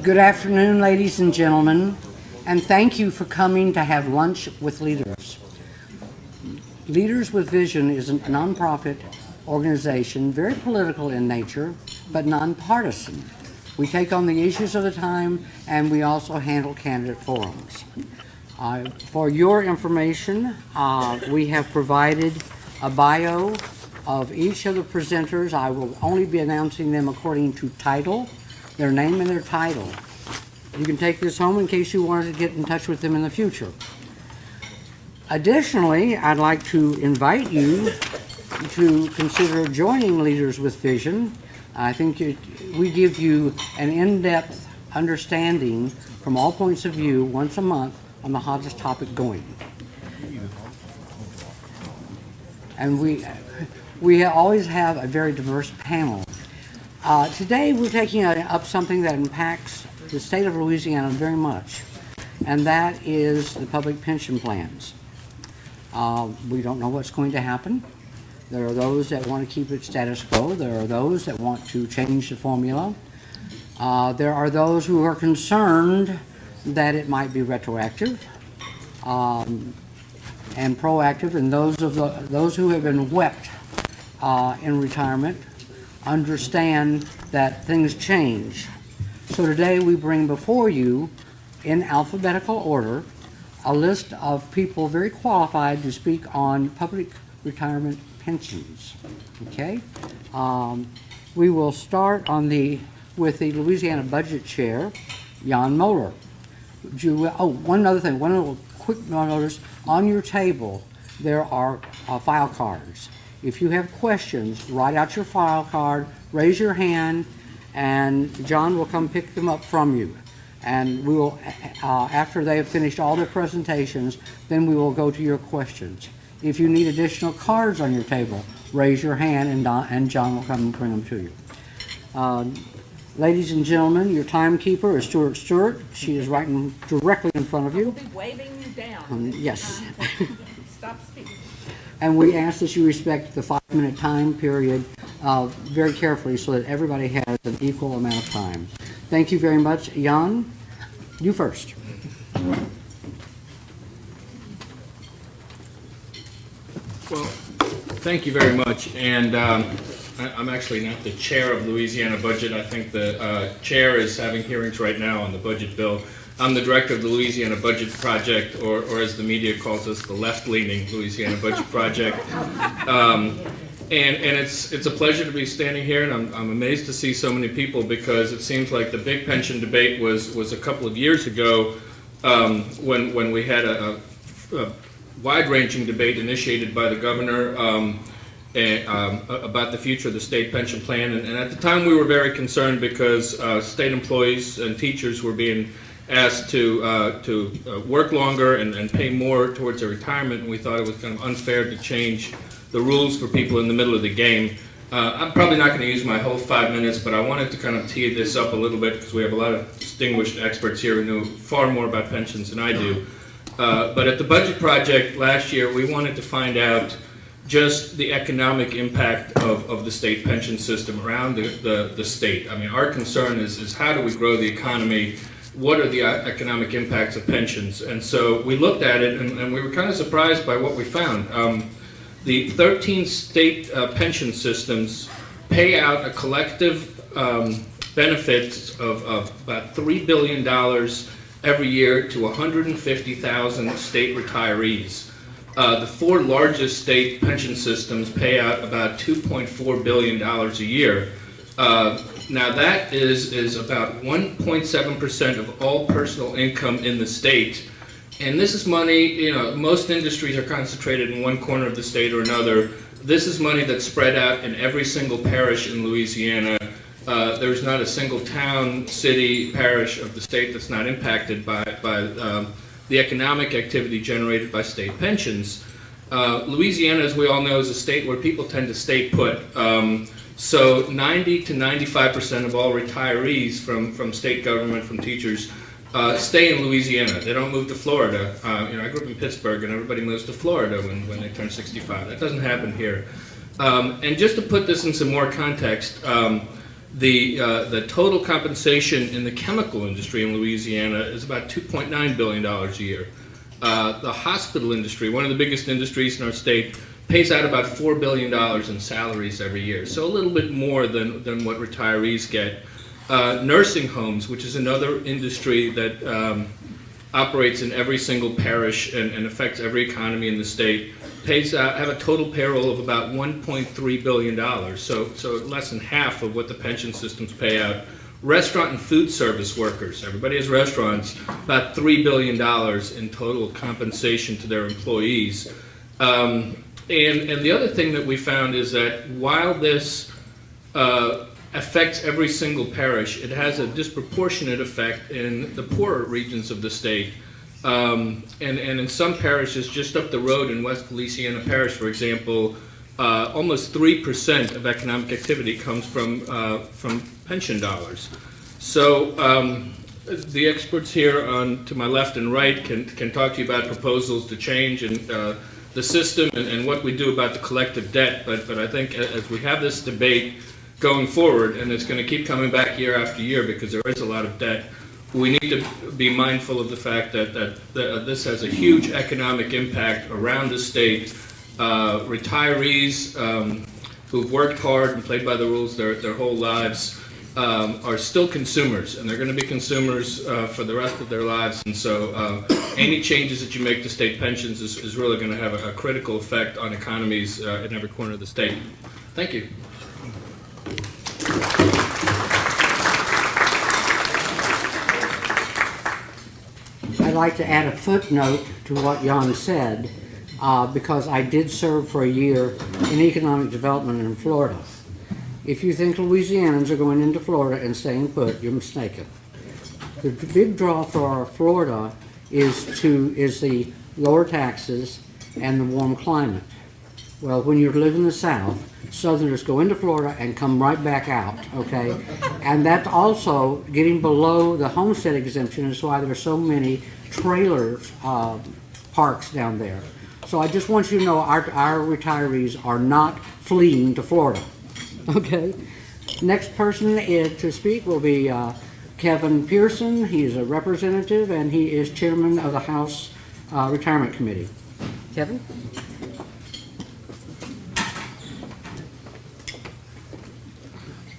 Good afternoon, ladies and gentlemen, and thank you for coming to have lunch with leaders. Leaders with Vision is a nonprofit organization, very political in nature, but nonpartisan. We take on the issues of the time, and we also handle candidate forums. For your information, we have provided a bio of each of the presenters. I will only be announcing them according to title, their name and their title. You can take this home in case you wanted to get in touch with them in the future. Additionally, I'd like to invite you to consider joining Leaders with Vision. I think we give you an in-depth understanding from all points of view once a month on the hottest topic going. And we always have a very diverse panel. Today we're taking up something that impacts the state of Louisiana very much, and that is the public pension plans. We don't know what's going to happen. There are those that want to keep it status quo. There are those that want to change the formula. There are those who are concerned that it might be retroactive and proactive, and those who have been wept in retirement understand that things change. So today we bring before you, in alphabetical order, a list of people very qualified to speak on public retirement pensions. Okay? We will start with the Louisiana Budget Chair, Jan Moller. One other thing, one little quick notice. On your table, there are file cards. If you have questions, write out your file card, raise your hand, and John will come pick them up from you. And we will, after they have finished all their presentations, then we will go to your questions. If you need additional cards on your table, raise your hand and John will come and bring them to you. Ladies and gentlemen, your timekeeper is Stuart Stewart. She is writing directly in front of you. I will be waving you down. Yes. Stop speaking. And we ask that you respect the 5-minute time period very carefully so that everybody has an equal amount of time. Thank you very much. Jan, you first. Well, thank you very much. And I'm actually not the chair of Louisiana Budget. I think the chair is having hearings right now on the budget bill. I'm the director of the Louisiana Budget Project, or as the media calls us, the left-leaning Louisiana Budget Project. And it's a pleasure to be standing here, and I'm amazed to see so many people, because it seems like the big pension debate was a couple of years ago when we had a wide-ranging debate initiated by the governor about the future of the state pension plan. And at the time we were very concerned because state employees and teachers were being asked to work longer and pay more towards their retirement, and we thought it was kind of unfair to change the rules for people in the middle of the game. I'm probably not going to use my whole 5 minutes, but I wanted to kind of tee this up a little bit because we have a lot of distinguished experts here who know far more about pensions than I do. But at the Budget Project last year, we wanted to find out just the economic impact of the state pension system around the state. I mean, our concern is how do we grow the economy? What are the economic impacts of pensions? And so we looked at it, and we were kind of surprised by what we found. The 13 state pension systems pay out a collective benefits of about $3 billion every year to 150,000 state retirees. The 4 largest state pension systems pay out about $2.4 billion a year. Now that is about 1.7% of all personal income in the state. And this is money, most industries are concentrated in one corner of the state or another. This is money that's spread out in every single parish in Louisiana. There's not a single town, city, parish of the state that's not impacted by the economic activity generated by state pensions. Louisiana, as we all know, is a state where people tend to stay put. So 90 to 95% of all retirees from state government, from teachers, stay in Louisiana. They don't move to Florida. I grew up in Pittsburgh, and everybody moves to Florida when they turn 65. That doesn't happen here. And just to put this in some more context, The total compensation in the chemical industry in Louisiana is about $2.9 billion a year. The hospital industry, one of the biggest industries in our state, pays out about $4 billion in salaries every year, so a little bit more than what retirees get. Nursing homes, which is another industry that operates in every single parish and affects every economy in the state, have a total payroll of about $1.3 billion, so less than half of what the pension systems pay out. Restaurant and food service workers, everybody has restaurants, about $3 billion in total compensation to their employees. And the other thing that we found is that while this affects every single parish, it has a disproportionate effect in the poorer regions of the state. And in some parishes, just up the road in West Louisiana Parish, for example, almost 3% of economic activity comes from pension dollars. So the experts here to my left and right can talk to you about proposals to change and the system and what we do about the collective debt. But I think as we have this debate going forward, and it's going to keep coming back year after year because there is a lot of debt, we need to be mindful of the fact that this has a huge economic impact around the state. Retirees who've worked hard and played by the rules their whole lives are still consumers, and they're going to be consumers for the rest of their lives. And so any changes that you make to state pensions is really going to have a critical effect on economies in every corner of the state. Thank you. I'd like to add a footnote to what Jan said, because I did serve for a year in economic development in Florida. If you think Louisianans are going into Florida and staying put, you're mistaken. The big draw for Florida is the lower taxes and the warm climate. Well, when you live in the South, Southerners go into Florida and come right back out, okay? And that's also getting below the homestead exemption is why there are so many trailer parks down there. So I just want you to know our retirees are not fleeing to Florida, okay? Next person to speak will be Kevin Pearson. He's a representative and he is chairman of the House Retirement Committee. Kevin?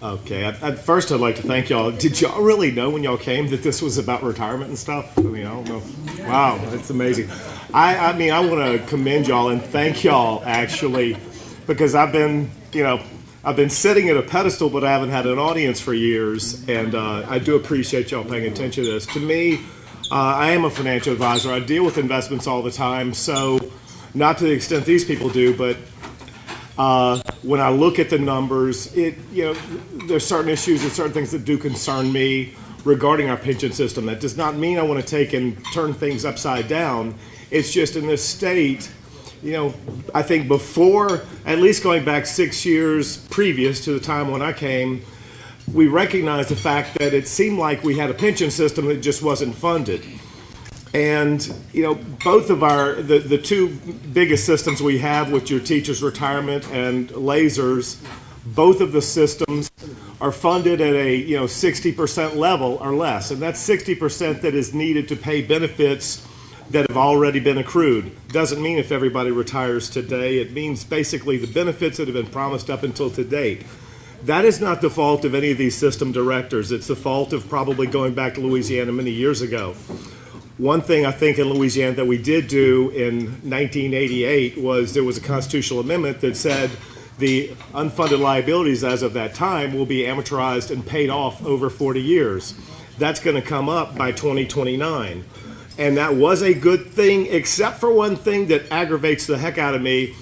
Okay, first I'd like to thank y'all. Did y'all really know when y'all came that this was about retirement and stuff? I mean, I don't know. Wow, that's amazing. I mean, I want to commend y'all and thank y'all actually, because I've been sitting at a pedestal, but I haven't had an audience for years, and I do appreciate y'all paying attention to this. To me, I am a financial advisor. I deal with investments all the time, so not to the extent these people do, but when I look at the numbers, there's certain issues and certain things that do concern me regarding our pension system. That does not mean I want to take and turn things upside down. It's just in this state, I think before, at least going back 6 years previous to the time when I came, we recognized the fact that it seemed like we had a pension system that just wasn't funded. And, both of the two biggest systems we have, which are teachers' retirement and lasers, both of the systems are funded at a, 60% level or less. And that's 60% that is needed to pay benefits that have already been accrued. Doesn't mean if everybody retires today. It means basically the benefits that have been promised up until to date. That is not the fault of any of these system directors. It's the fault of probably going back to Louisiana many years ago. One thing I think in Louisiana that we did do in 1988 was there was a constitutional amendment that said the unfunded liabilities as of that time will be amortized and paid off over 40 years. That's going to come up by 2029. And that was a good thing, except for one thing that aggravates the heck out of me.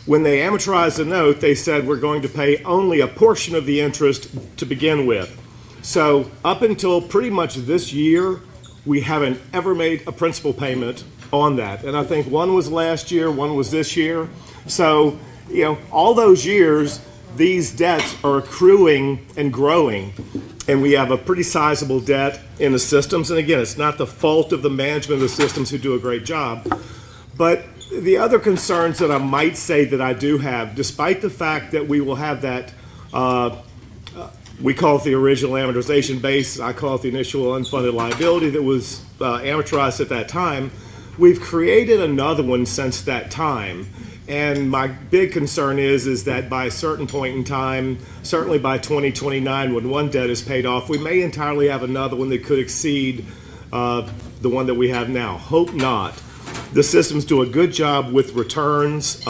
When they amortized the note, they said we're going to pay only a portion of the interest to begin with. So up until pretty much this year, we haven't ever made a principal payment on that. And I think one was last year, one was this year. So, all those years, these debts are accruing and growing. And we have a pretty sizable debt in the systems. And again, it's not the fault of the management of the systems who do a great job. But the other concerns that I might say that I do have, despite the fact that we will have that We call it the original amortization base. I call it the initial unfunded liability that was amortized at that time. We've created another one since that time. And my big concern is that by a certain point in time, certainly by 2029, when one debt is paid off, we may entirely have another one that could exceed the one that we have now. Hope not. The systems do a good job with returns.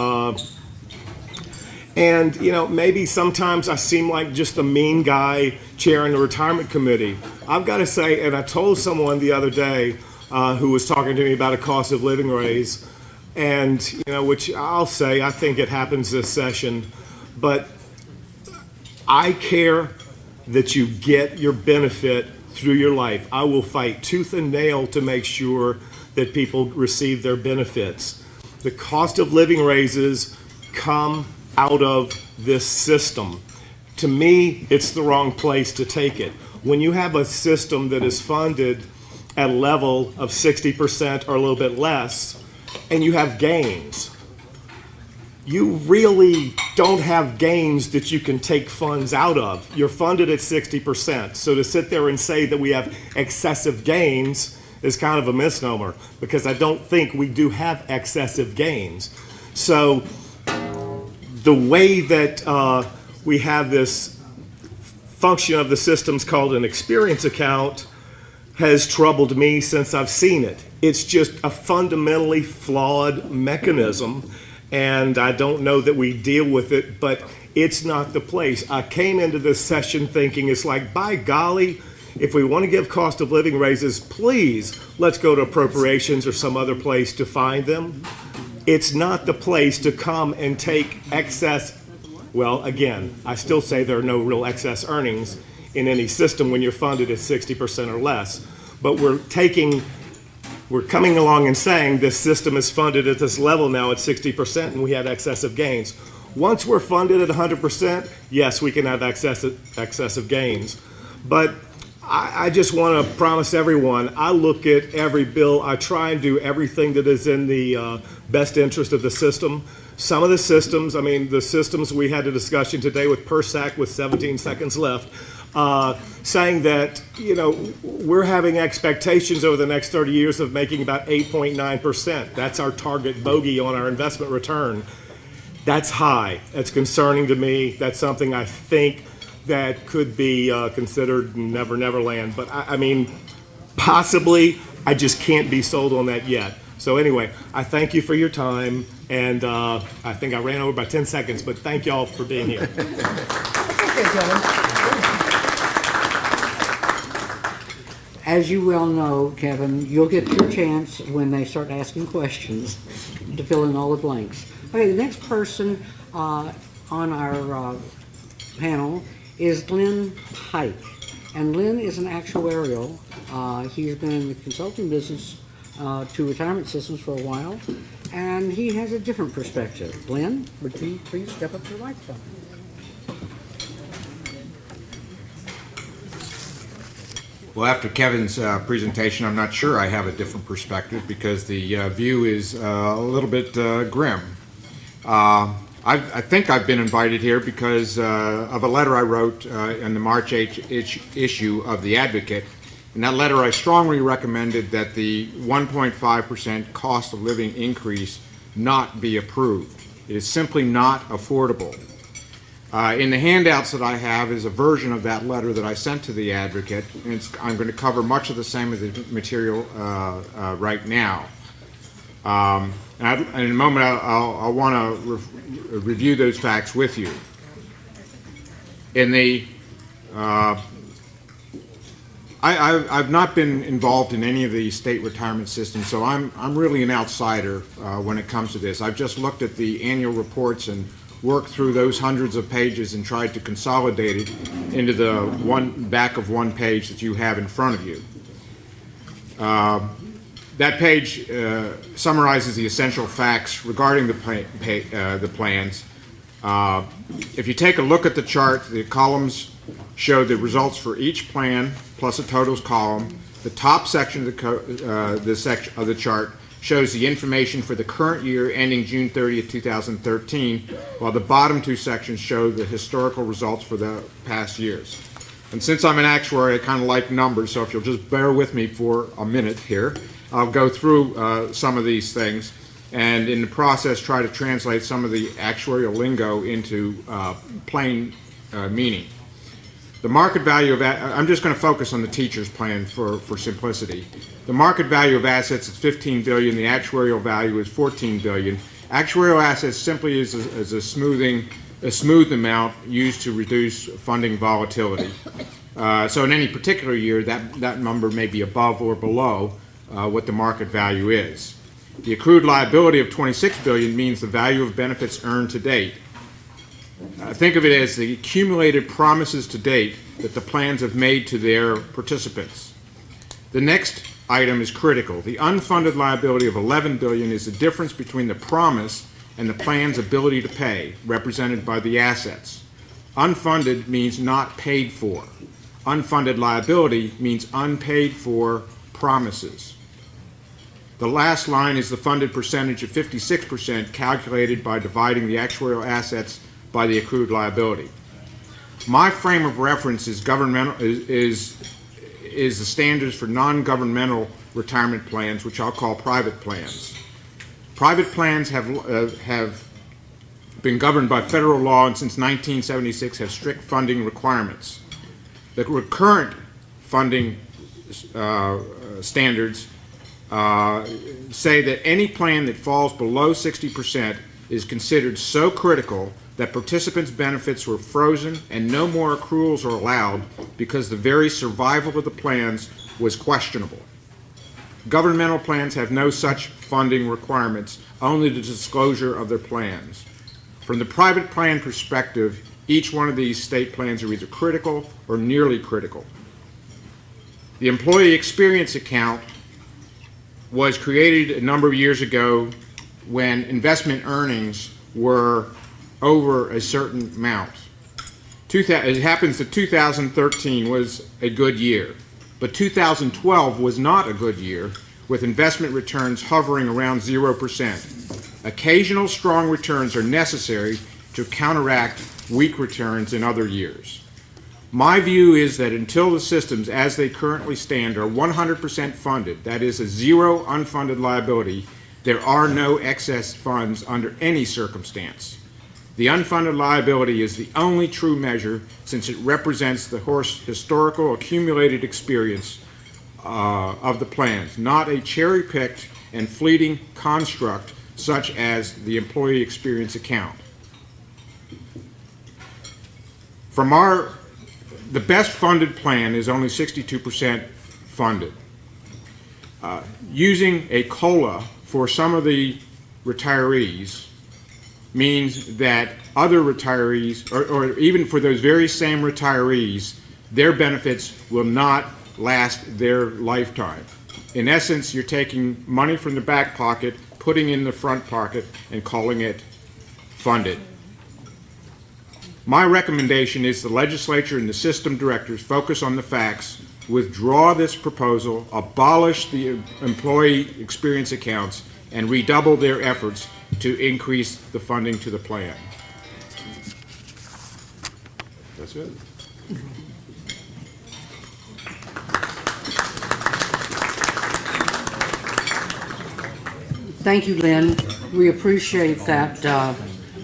And, you know, maybe sometimes I seem like just a mean guy chairing the retirement committee. I've got to say, and I told someone the other day who was talking to me about a cost of living raise, and, you know, which I'll say, I think it happens this session, but I care that you get your benefit through your life. I will fight tooth and nail to make sure that people receive their benefits. The cost of living raises come out of this system. To me, it's the wrong place to take it. When you have a system that is funded at a level of 60% or a little bit less, and you have gains, you really don't have gains that you can take funds out of. You're funded at 60%. So to sit there and say that we have excessive gains is kind of a misnomer, because I don't think we do have excessive gains. So the way that we have this function of the systems called an experience account has troubled me since I've seen it. It's just a fundamentally flawed mechanism, and I don't know that we deal with it, but it's not the place. I came into this session thinking it's like, by golly, if we want to give cost of living raises, please, let's go to appropriations or some other place to find them. It's not the place to come and take excess. Well, again, I still say there are no real excess earnings in any system when you're funded at 60% or less. But we're coming along and saying this system is funded at this level now at 60% and we have excessive gains. Once we're funded at 100%, yes, we can have excessive gains. But I just want to promise everyone, I look at every bill, I try and do everything that is in the best interest of the system. Some of the systems, I mean, the systems we had a discussion today with PERSAC with 17 seconds left, saying that, you know, we're having expectations over the next 30 years of making about 8.9%. That's our target bogey on our investment return. That's high. That's concerning to me. That's something I think that could be considered Never Never Land. But I mean, possibly, I just can't be sold on that yet. So anyway, I thank you for your time, and I think I ran over by 10 seconds, but thank y'all for being here. As you well know, Kevin, you'll get your chance when they start asking questions to fill in all the blanks. Okay, the next person on our panel is Lynn Pyke. And Lynn is an actuarial. He's been in the consulting business to retirement systems for a while, and he has a different perspective. Lynn, would you please step up to the microphone? Well, after Kevin's presentation, I'm not sure I have a different perspective, because the view is a little bit grim. I think I've been invited here because of a letter I wrote in the March issue of The Advocate. In that letter, I strongly recommended that the 1.5% cost of living increase not be approved. It is simply not affordable. In the handouts that I have is a version of that letter that I sent to The Advocate, and I'm going to cover much of the same of the material right now. And in a moment, I'll want to review those facts with you. In the I've not been involved in any of the state retirement systems, so I'm really an outsider when it comes to this. I've just looked at the annual reports and worked through those hundreds of pages and tried to consolidate it into the back of one page that you have in front of you. That page summarizes the essential facts regarding the plans. If you take a look at the chart, the columns show the results for each plan plus a totals column. The top section of the chart shows the information for the current year ending June 30th, 2013, while the bottom two sections show the historical results for the past years. And since I'm an actuary, I kind of like numbers, so if you'll just bear with me for a minute here, I'll go through some of these things, and in the process try to translate some of the actuarial lingo into plain meaning. The market value of, I'm just going to focus on the teacher's plan for simplicity. The market value of assets is $15 billion, the actuarial value is $14 billion. Actuarial assets simply is a smooth amount used to reduce funding volatility. So in any particular year, that number may be above or below what the market value is. The accrued liability of $26 billion means the value of benefits earned to date. Think of it as the accumulated promises to date that the plans have made to their participants. The next item is critical. The unfunded liability of $11 billion is the difference between the promise and the plan's ability to pay, represented by the assets. Unfunded means not paid for. Unfunded liability means unpaid for promises. The last line is the funded percentage of 56% calculated by dividing the actuarial assets by the accrued liability. My frame of reference is the standards for non-governmental retirement plans, which I'll call private plans. Private plans have been governed by federal law and since 1976 have strict funding requirements. The current funding standards say that any plan that falls below 60% is considered so critical that participants' benefits were frozen and no more accruals are allowed because the very survival of the plans was questionable. Governmental plans have no such funding requirements, only the disclosure of their plans. From the private plan perspective, each one of these state plans are either critical or nearly critical. The employee experience account was created a number of years ago when investment earnings were over a certain amount. It happens that 2013 was a good year, but 2012 was not a good year, with investment returns hovering around 0%. Occasional strong returns are necessary to counteract weak returns in other years. My view is that until the systems as they currently stand are 100% funded, that is a zero unfunded liability, there are no excess funds under any circumstance. The unfunded liability is the only true measure since it represents the historical accumulated experience of the plans, not a cherry-picked and fleeting construct such as the employee experience account. The best funded plan is only 62% funded. Using a COLA for some of the retirees means that other retirees, or even for those very same retirees, their benefits will not last their lifetime. In essence, you're taking money from the back pocket, putting in the front pocket, and calling it funded. My recommendation is the legislature and the system directors focus on the facts, withdraw this proposal, abolish the employee experience accounts, and redouble their efforts to increase the funding to the plan. That's it. Thank you, Lynn. We appreciate that,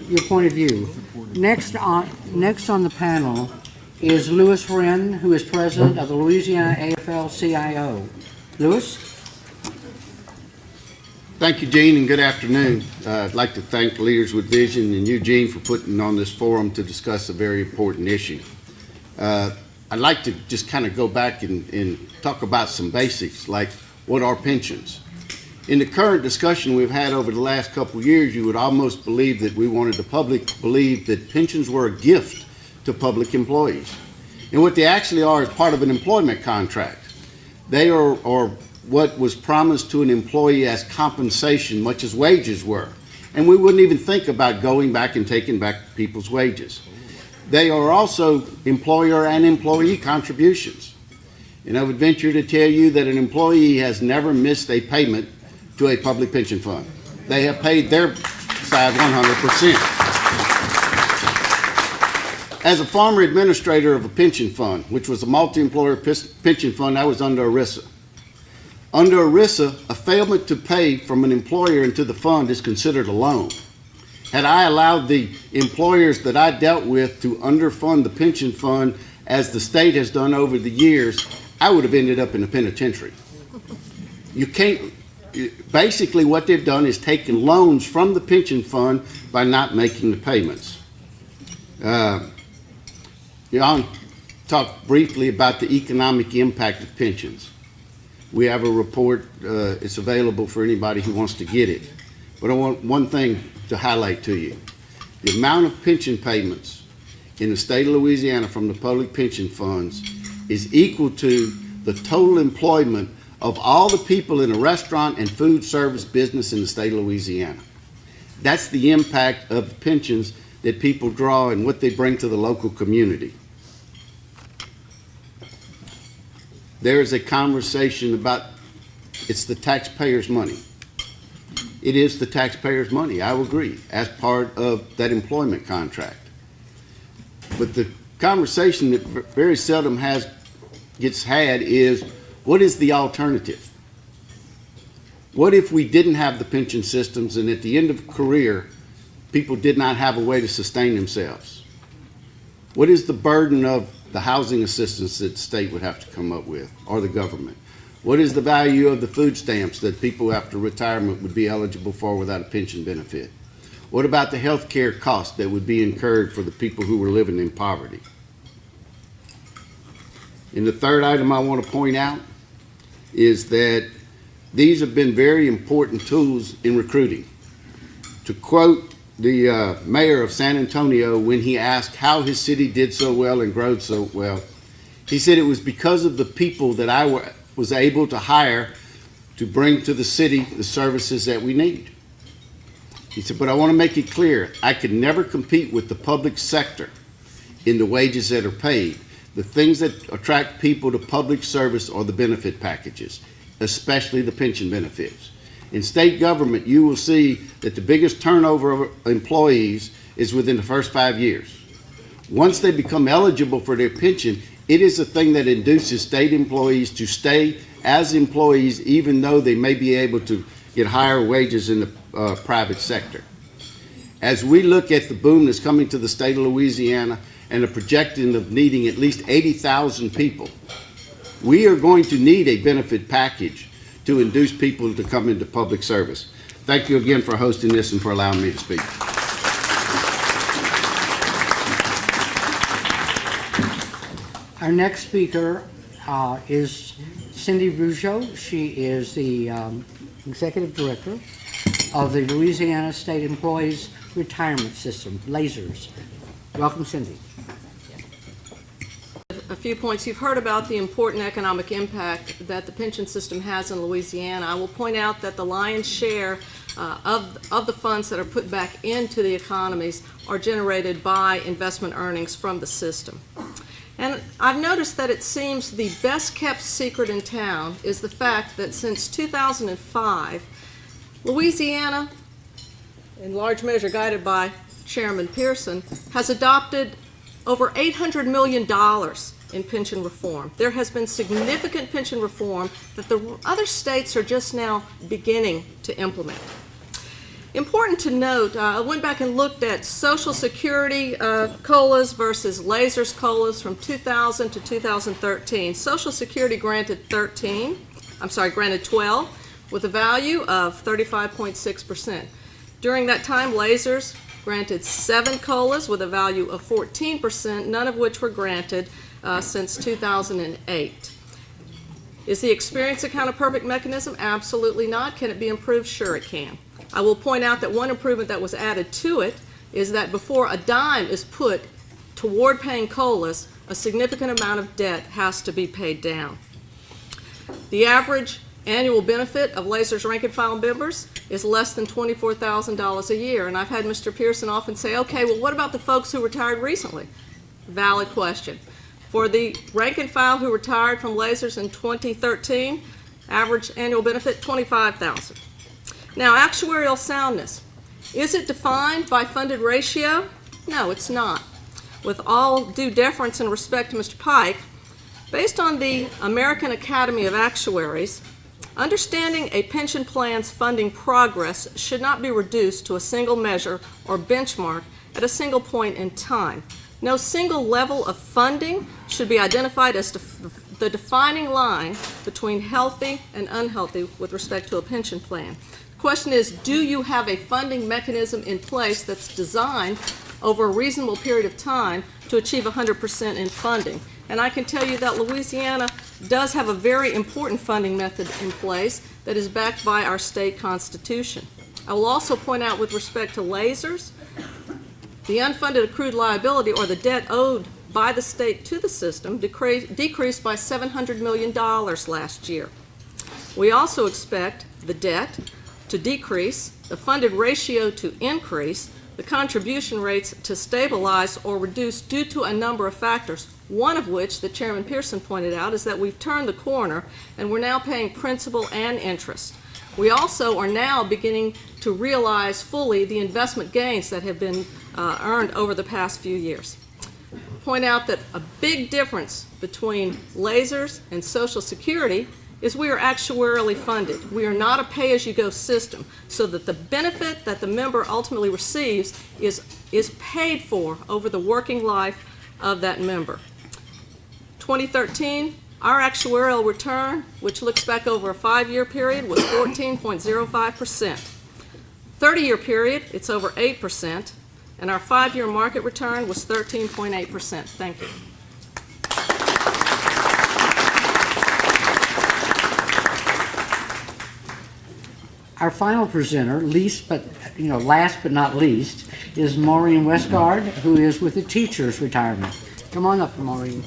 your point of view. Next on the panel is Reine, who is president of the Louisiana AFL-CIO. Louis? Thank you, Gene, and good afternoon. I'd like to thank Leaders with Vision and Eugene for putting on this forum to discuss a very important issue. I'd like to just kind of go back and talk about some basics, like what are pensions? In the current discussion we've had over the last couple of years, you would almost believe that we wanted the public to believe that pensions were a gift to public employees. And what they actually are is part of an employment contract. They are what was promised to an employee as compensation, much as wages were. And we wouldn't even think about going back and taking back people's wages. They are also employer and employee contributions. And I would venture to tell you that an employee has never missed a payment to a public pension fund. They have paid their side 100%. As a former administrator of a pension fund, which was a multi-employer pension fund, I was under ERISA. Under ERISA, a failment to pay from an employer into the fund is considered a loan. Had I allowed the employers that I dealt with to underfund the pension fund, as the state has done over the years, I would have ended up in the penitentiary. You can't, basically what they've done is taken loans from the pension fund by not making the payments. I'll talk briefly about the economic impact of pensions. We have a report, it's available for anybody who wants to get it. But I want one thing to highlight to you. The amount of pension payments in the state of Louisiana from the public pension funds is equal to the total employment of all the people in the restaurant and food service business in the state of Louisiana. That's the impact of the pensions that people draw and what they bring to the local community. There is a conversation about it's the taxpayers' money. It is the taxpayers' money, I will agree, as part of that employment contract. But the conversation that very seldom gets had is, what is the alternative? What if we didn't have the pension systems and at the end of a career, people did not have a way to sustain themselves? What is the burden of the housing assistance that the state would have to come up with, or the government? What is the value of the food stamps that people after retirement would be eligible for without a pension benefit? What about the health care costs that would be incurred for the people who were living in poverty? And the third item I want to point out is that these have been very important tools in recruiting. To quote the mayor of San Antonio when he asked how his city did so well and growed so well, he said it was because of the people that I was able to hire to bring to the city the services that we need. He said, but I want to make it clear, I could never compete with the public sector in the wages that are paid. The things that attract people to public service are the benefit packages, especially the pension benefits. In state government, you will see that the biggest turnover of employees is within the first 5 years. Once they become eligible for their pension, it is a thing that induces state employees to stay as employees even though they may be able to get higher wages in the private sector. As we look at the boom that's coming to the state of Louisiana and the projection of needing at least 80,000 people, we are going to need a benefit package to induce people to come into public service. Thank you again for hosting this and for allowing me to speak. Our next speaker is Cindy Rougeou. She is the Executive Director of the Louisiana State Employees Retirement System, LASERS. Welcome, Cindy. A few points. You've heard about the important economic impact that the pension system has in Louisiana. I will point out that the lion's share of the funds that are put back into the economies are generated by investment earnings from the system. And I've noticed that it seems the best kept secret in town is the fact that since 2005, Louisiana, in large measure guided by Chairman Pearson, has adopted over $800 million in pension reform. There has been significant pension reform that the other states are just now beginning to implement. Important to note, I went back and looked at Social Security COLAs versus LASERS COLAs from 2000 to 2013. Social Security granted 12 with a value of 35.6%. During that time, LASERS granted 7 COLAs with a value of 14%, none of which were granted since 2008. Is the experience account a perfect mechanism? Absolutely not. Can it be improved? Sure it can. I will point out that one improvement that was added to it is that before a dime is put toward paying COLAs, a significant amount of debt has to be paid down. The average annual benefit of LASERS rank and file members is less than $24,000 a year. And I've had Mr. Pearson often say, okay, well, what about the folks who retired recently? Valid question. For the rank and file who retired from LASERS in 2013, average annual benefit, $25,000. Now, actuarial soundness. Is it defined by funded ratio? No, it's not. With all due deference and respect to Mr. Pyke, based on the American Academy of Actuaries, understanding a pension plan's funding progress should not be reduced to a single measure or benchmark at a single point in time. No single level of funding should be identified as the defining line between healthy and unhealthy with respect to a pension plan. The question is, do you have a funding mechanism in place that's designed over a reasonable period of time to achieve 100% in funding? And I can tell you that Louisiana does have a very important funding method in place that is backed by our state constitution. I will also point out with respect to lasers, the unfunded accrued liability, or the debt owed by the state to the system, decreased by $700 million last year. We also expect the debt to decrease, the funded ratio to increase, the contribution rates to stabilize or reduce due to a number of factors, one of which that Chairman Pearson pointed out is that we've turned the corner and we're now paying principal and interest. We also are now beginning to realize fully the investment gains that have been earned over the past few years. Point out that a big difference between lasers and Social Security is we are actuarially funded. We are not a pay-as-you-go system, so that the benefit that the member ultimately receives is paid for over the working life of that member. 2013, our actuarial return, which looks back over a 5-year period, was 14.05%. 30-year period, it's over 8%, and our 5-year market return was 13.8%. Thank you. Our final presenter, last but not least, is Maureen Westgard, who is with the Teachers Retirement. Come on up, Maureen.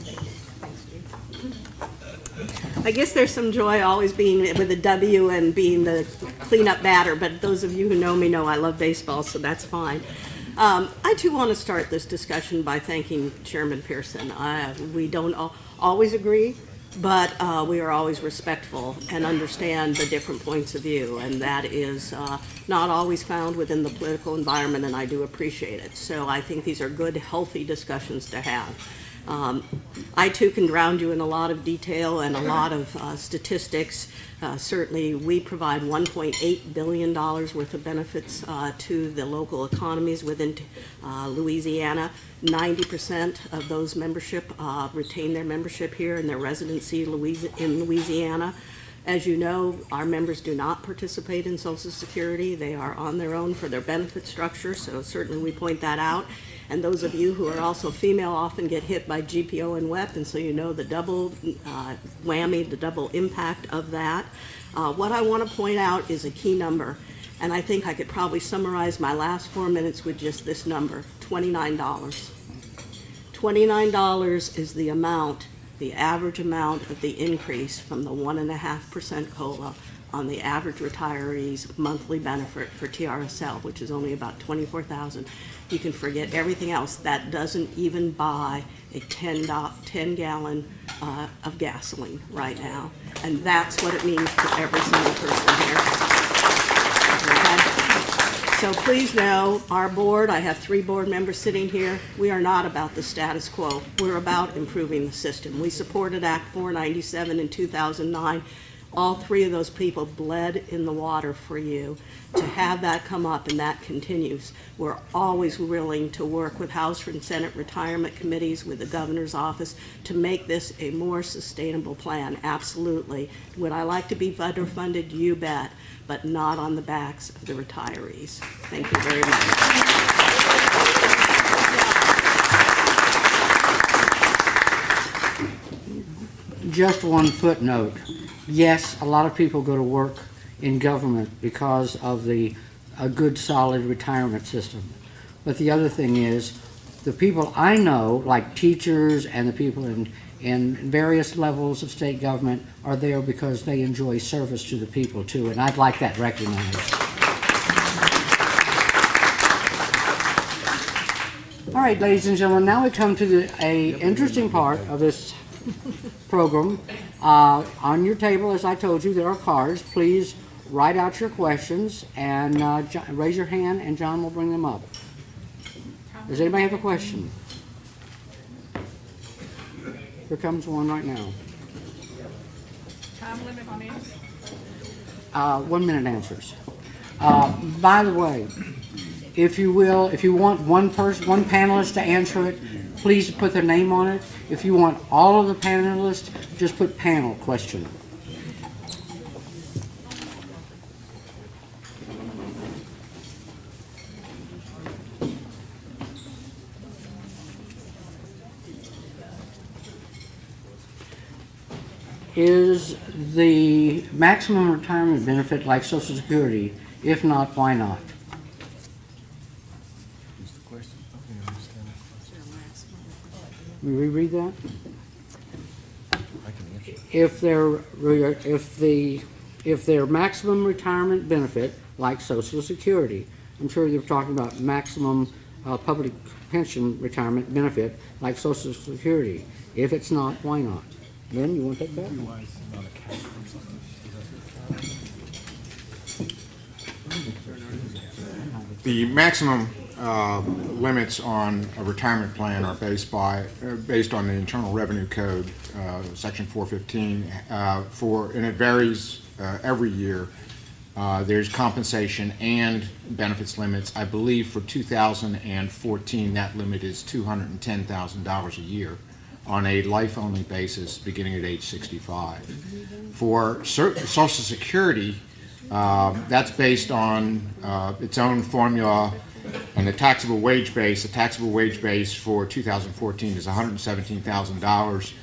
I guess there's some joy always being with a W and being the cleanup batter, but those of you who know me know I love baseball, so that's fine. I too want to start this discussion by thanking Chairman Pearson. We don't always agree, but we are always respectful and understand the different points of view, and that is not always found within the political environment, and I do appreciate it. So I think these are good, healthy discussions to have. I too can drown you in a lot of detail and a lot of statistics. Certainly, we provide $1.8 billion worth of benefits to the local economies within Louisiana. 90% of those membership retain their membership here and their residency in Louisiana. As you know, our members do not participate in Social Security. They are on their own for their benefit structure, so certainly we point that out. And those of you who are also female often get hit by GPO and WEP, and so you know the double whammy, the double impact of that. What I want to point out is a key number, and I think I could probably summarize my last 4 minutes with just this number, $29. $29 is the amount, the average amount of the increase from the 1.5% COLA on the average retiree's monthly benefit for TRSL, which is only about $24,000. You can forget everything else. That doesn't even buy a 10-gallon of gasoline right now. And that's what it means to every single person here. Okay? So please know, our board, I have 3 board members sitting here, we are not about the status quo. We're about improving the system. We supported Act 497 in 2009. All 3 of those people bled in the water for you. To have that come up, and that continues. We're always willing to work with House and Senate retirement committees, with the governor's office, to make this a more sustainable plan. Absolutely. Would I like to be underfunded? You bet. But not on the backs of the retirees. Thank you very much. Just one footnote. Yes, a lot of people go to work in government because of a good, solid retirement system. But the other thing is, the people I know, like teachers and the people in various levels of state government, are there because they enjoy service to the people too, and I'd like that recognized. All right, ladies and gentlemen, now we come to a interesting part of this program. On your table, as I told you, there are cards. Please write out your questions and raise your hand, and John will bring them up. Does anybody have a question? Here comes one right now. Time limit on answers? 1 minute answers. By the way, if you want one panelist to answer it, please put their name on it. If you want all of the panelists, just put panel question. Is the maximum retirement benefit like Social Security? If not, why not? We reread that? If their maximum retirement benefit, like Social Security, I'm sure you're talking about maximum public pension retirement benefit, like Social Security. If it's not, why not? Lynn, you want to take that? The maximum limits on a retirement plan are based on the Internal Revenue Code, Section 415, and it varies every year. There's compensation and benefits limits. I believe for 2014, that limit is $210,000 a year on a life-only basis beginning at age 65. For Social Security, that's based on its own formula and the taxable wage base. The taxable wage base for 2014 is $117,000.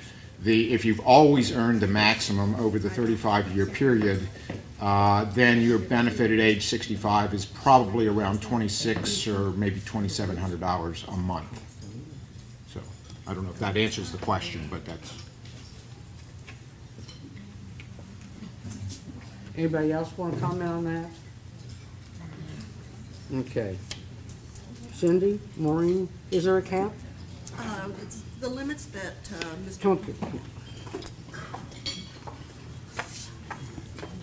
If you've always earned the maximum over the 35-year period, then your benefit at age 65 is probably around $2,600 or maybe $2,700 a month. So I don't know if that answers the question, but that's... Anybody else want to comment on that? Okay. Cindy, Maureen, is there a cap? It's the limits that Mr. Come up here.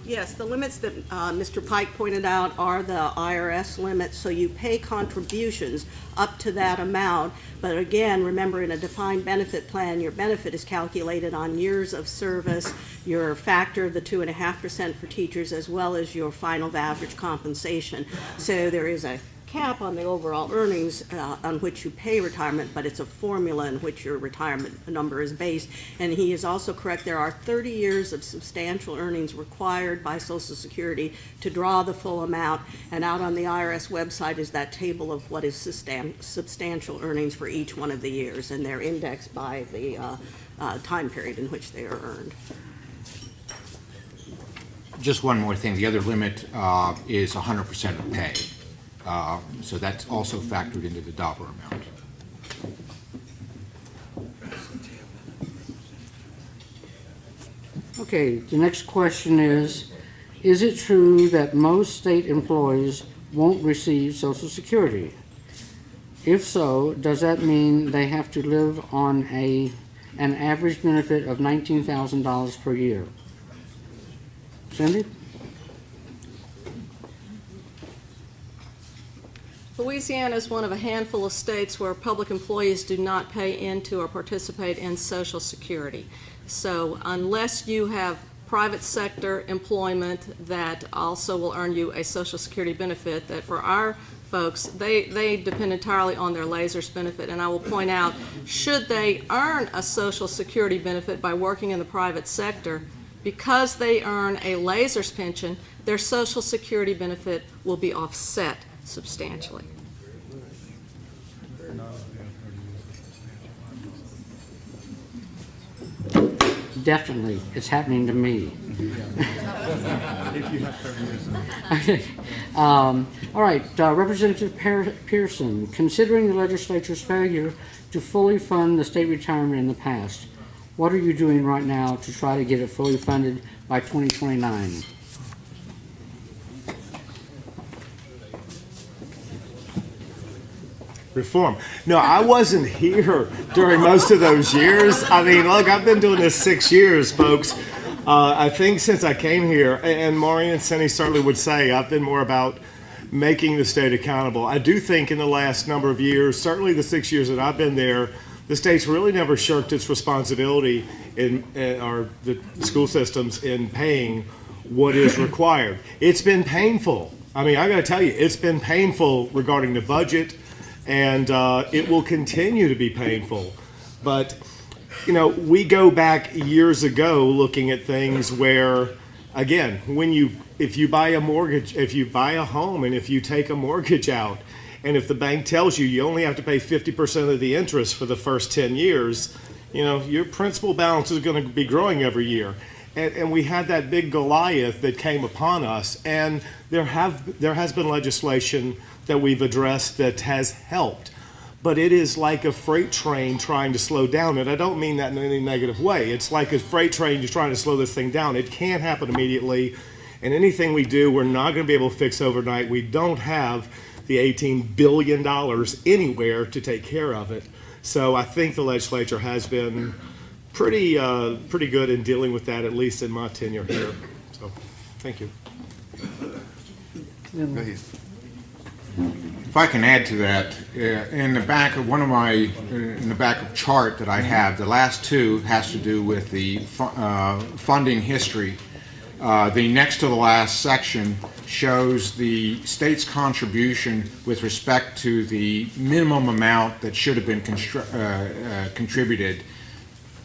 Yes, the limits that Mr. Pyke pointed out are the IRS limits, so you pay contributions up to that amount. But again, remember, in a defined benefit plan, your benefit is calculated on years of service, your factor of the 2.5% for teachers, as well as your final average compensation. So there is a cap on the overall earnings on which you pay retirement, but it's a formula in which your retirement number is based. And he is also correct, there are 30 years of substantial earnings required by Social Security to draw the full amount, and out on the IRS website is that table of what is substantial earnings for each one of the years, and they're indexed by the time period in which they are earned. Just one more thing, the other limit is 100% of pay. So that's also factored into the dollar amount. Okay, the next question is it true that most state employees won't receive Social Security? If so, does that mean they have to live on an average benefit of $19,000 per year? Cindy? Louisiana is one of a handful of states where public employees do not pay into or participate in Social Security. So unless you have private sector employment that also will earn you a Social Security benefit, that for our folks, they depend entirely on their lasers benefit. And I will point out, should they earn a Social Security benefit by working in the private sector, because they earn a lasers pension, their Social Security benefit will be offset substantially. Definitely, it's happening to me. Okay. All right, Representative Pearson, considering the legislature's failure to fully fund the state retirement in the past, what are you doing right now to try to get it fully funded by 2029? Reform. No, I wasn't here during most of those years. I mean, look, I've been doing this 6 years, folks. I think since I came here, and Maureen and Cindy certainly would say, I've been more about making the state accountable. I do think in the last number of years, certainly the 6 years that I've been there, the state's really never shirked its responsibility or the school systems in paying what is required. It's been painful. I mean, I got to tell you, it's been painful regarding the budget, and it will continue to be painful. But, you know, we go back years ago looking at things where, again, if you buy a mortgage, if you buy a home, and if you take a mortgage out, and if the bank tells you you only have to pay 50% of the interest for the first 10 years, you know, your principal balance is going to be growing every year. And we had that big Goliath that came upon us, and there has been legislation that we've addressed that has helped. But it is like a freight train trying to slow down, and I don't mean that in any negative way. It's like a freight train just trying to slow this thing down. It can't happen immediately, and anything we do, we're not going to be able to fix overnight. We don't have the $18 billion anywhere to take care of it. So I think the legislature has been pretty good in dealing with that, at least in my tenure here. So, thank you. If I can add to that, in the back of in the back of chart that I have, the last two has to do with the funding history. The next to the last section shows the state's contribution with respect to the minimum amount that should have been contributed.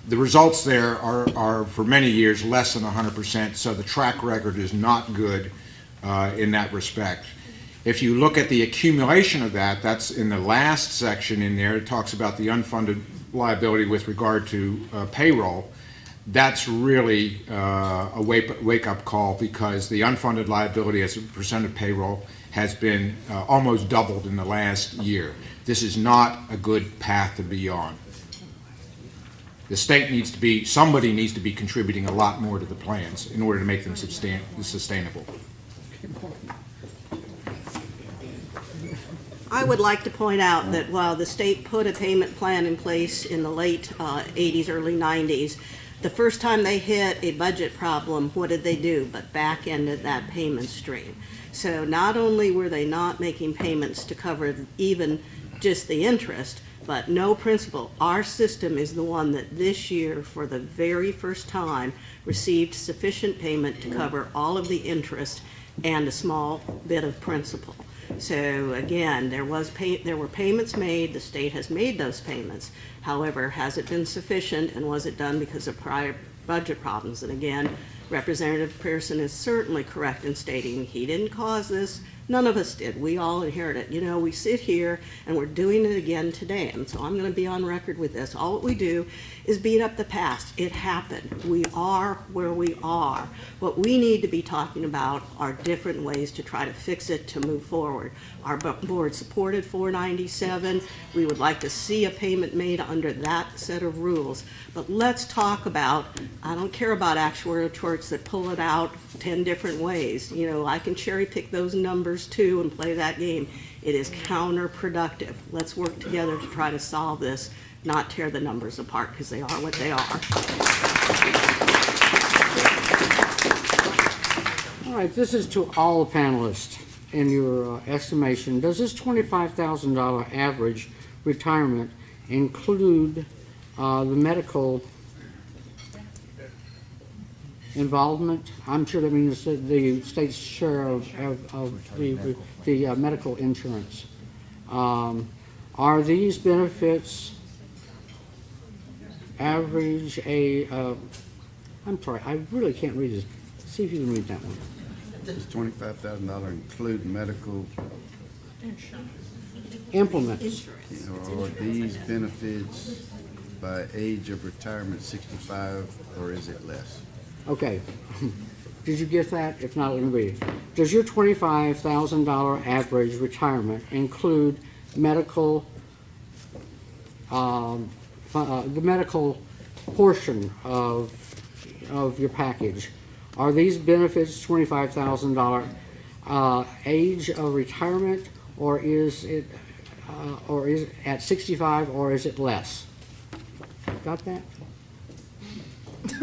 The results there are for many years less than 100%, so the track record is not good in that respect. If you look at the accumulation of that, that's in the last section in there. It talks about the unfunded liability with regard to payroll. That's really a wake-up call, because the unfunded liability as a percent of payroll has been almost doubled in the last year. This is not a good path to be on. The state needs to be, somebody needs to be contributing a lot more to the plans in order to make them sustainable. I would like to point out that while the state put a payment plan in place in the late 80s, early 90s, the first time they hit a budget problem, what did they do but back-ended that payment stream? So not only were they not making payments to cover even just the interest, but no principal. Our system is the one that this year, for the very first time, received sufficient payment to cover all of the interest and a small bit of principal. So again, there were payments made. The state has made those payments. However, has it been sufficient, and was it done because of prior budget problems? And again, Representative Pearson is certainly correct in stating he didn't cause this. None of us did. We all inherited it. You know, we sit here and we're doing it again today. And so I'm going to be on record with this. All we do is beat up the past. It happened. We are where we are. What we need to be talking about are different ways to try to fix it, to move forward. Our board supported 497. We would like to see a payment made under that set of rules. But let's talk about, I don't care about actuarial charts that pull it out 10 different ways. You know, I can cherry pick those numbers too and play that game. It is counterproductive. Let's work together to try to solve this, not tear the numbers apart, because they are what they are. All right, this is to all the panelists. In your estimation, does this $25,000 average retirement include the medical involvement? I'm sure that means the state's share of the medical insurance. Are these benefits average I'm sorry, I really can't read this. See if you can read that one. Does $25,000 include medical, Implements. or are these benefits by age of retirement 65, or is it less? Okay. Did you get that? If not, let me read it. Does your $25,000 average retirement include medical, the medical portion of your package? Are these benefits $25,000 age of retirement, or is it at 65, or is it less? Got that?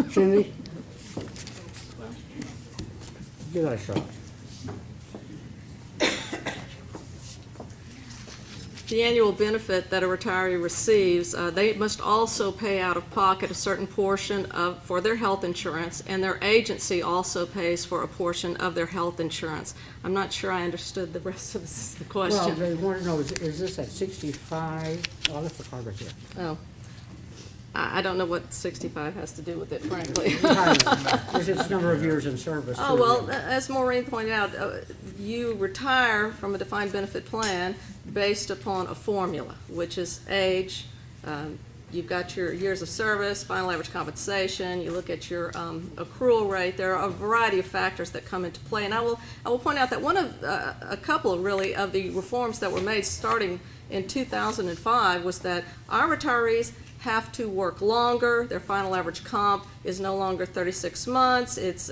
Cindy? Give that a shot. the annual benefit that a retiree receives, they must also pay out of pocket a certain portion for their health insurance, and their agency also pays for a portion of their health insurance. I'm not sure I understood the rest of the Well, question. they want to know, is this at 65? Oh, I left the card right there. Oh, I don't know what 65 has to do with it, frankly. Is its number of years in service? Oh, too. well, as Maureen pointed out, you retire from a defined benefit plan based upon a formula, which is age, you've got your years of service, final average compensation, you look at your accrual rate. There are a variety of factors that come into play. And I will point out that one of a couple really of the reforms that were made starting in 2005 was that our retirees have to work longer. Their final average comp is no longer 36 months, it's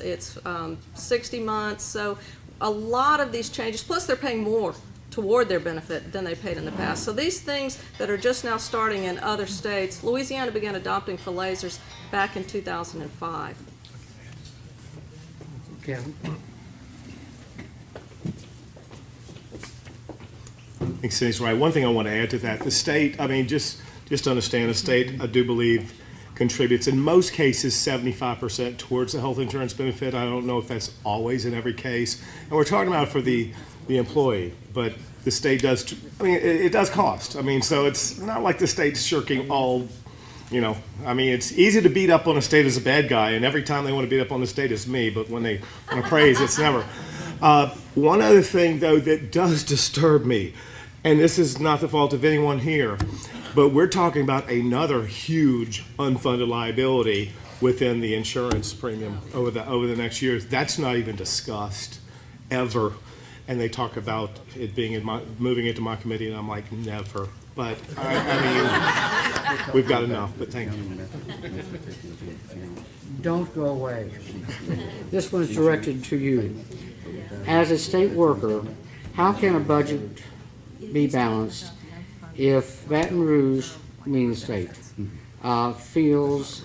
60 months. So a lot of these changes, plus they're paying more toward their benefit than they paid in the past. So these things that are just now starting in other states, Louisiana began adopting for lasers back in 2005. Kevin? I think Cindy's right. One thing I want to add to that, the state, I mean, just to understand, the state, I do believe, contributes in most cases 75% towards the health insurance benefit. I don't know if that's always in every case. And we're talking about for the employee, but the state does, I mean, it does cost. I mean, so it's not like the state's shirking all, I mean, it's easy to beat up on a state as a bad guy, and every time they want to beat up on the state, it's me, but when they want to praise, it's never. One other thing, though, that does disturb me, and this is not the fault of anyone here, but we're talking about another huge unfunded liability within the insurance premium over the next years. That's not even discussed ever. And they talk about it being moving into my committee, and I'm like, never. But I mean, we've got enough. But thank you. Don't go away. This one's directed to you. As a state worker, how can a budget be balanced if Baton Rouge, meaning the state, feels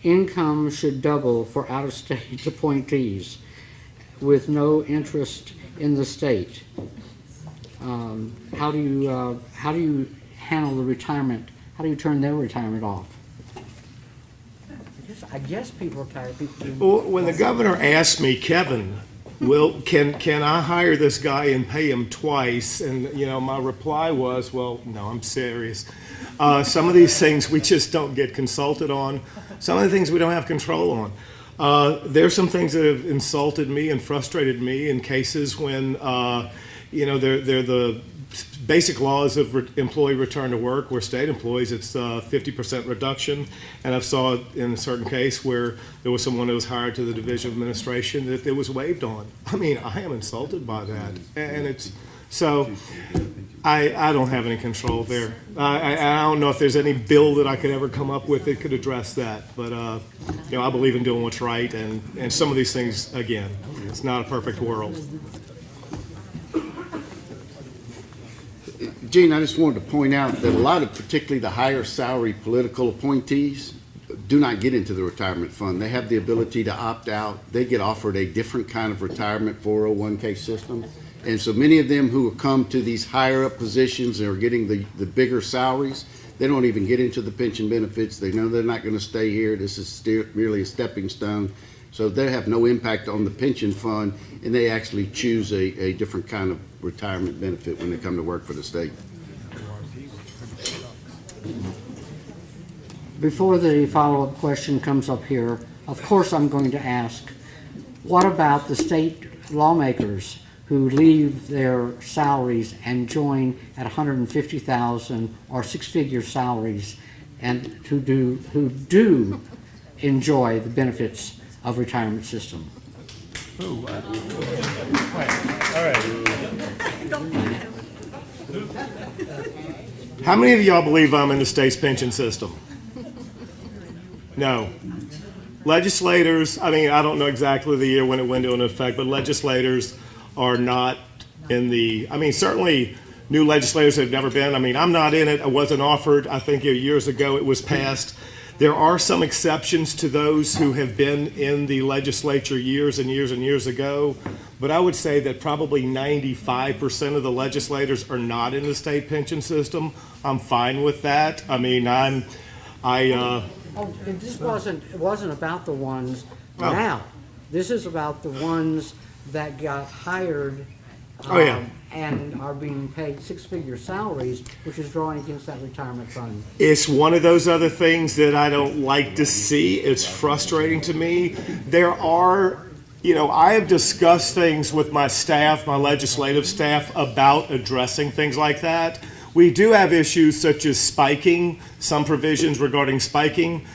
income should double for out-of-state appointees with no interest in the state? How do you handle the retirement? How do you turn their retirement off? I guess people are tired. Well, when the governor asked me, Kevin, can I hire this guy and pay him twice? And my reply was, well, no, I'm serious. Some of these things we just don't get consulted on. Some of the things we don't have control on. There's some things that have insulted me and frustrated me in cases when, they're the basic laws of employee return to work. Where state employees, it's 50% reduction. And I've saw it in a certain case where there was someone that was hired to the Division of Administration that it was waived on. I mean, I am insulted by that. And it's, so I don't have any control there. I don't know if there's any bill that I could ever come up with that could address that. But, I believe in doing what's right. And some of these things, again, it's not a perfect world. Gene, I just wanted to point out that a lot of, particularly the higher salary political appointees, do not get into the retirement fund. They have the ability to opt out. They get offered a different kind of retirement 401k system. And so many of them who have come to these higher up positions and are getting the bigger salaries, they don't even get into the pension benefits. They know they're not going to stay here. This is still merely a stepping stone. So they have no impact on the pension fund, and they actually choose a different kind of retirement benefit when they come to work for the state. Before the follow-up question comes up here, of course I'm going to ask, what about the state lawmakers who leave their salaries and join at $150,000 or six-figure salaries, and who do enjoy the benefits of retirement system? All right. How many of y'all believe I'm in the state's pension system? No. Legislators, I mean, I don't know exactly the year when it went into effect, but legislators are not in the, I mean, certainly new legislators have never been. I mean, I'm not in it. I wasn't offered. I think years ago it was passed. There are some exceptions to those who have been in the legislature years and years and years ago, but I would say that probably 95% of the legislators are not in the state pension system. I'm fine with that. I mean, It wasn't about the ones Oh. now. This is about the ones that got hired. Oh, yeah. And are being paid six-figure salaries, which is drawing against that retirement fund. It's one of those other things that I don't like to see. It's frustrating to me. There are, I have discussed things with my staff, my legislative staff, about addressing things like that. We do have issues such as spiking, some provisions regarding spiking.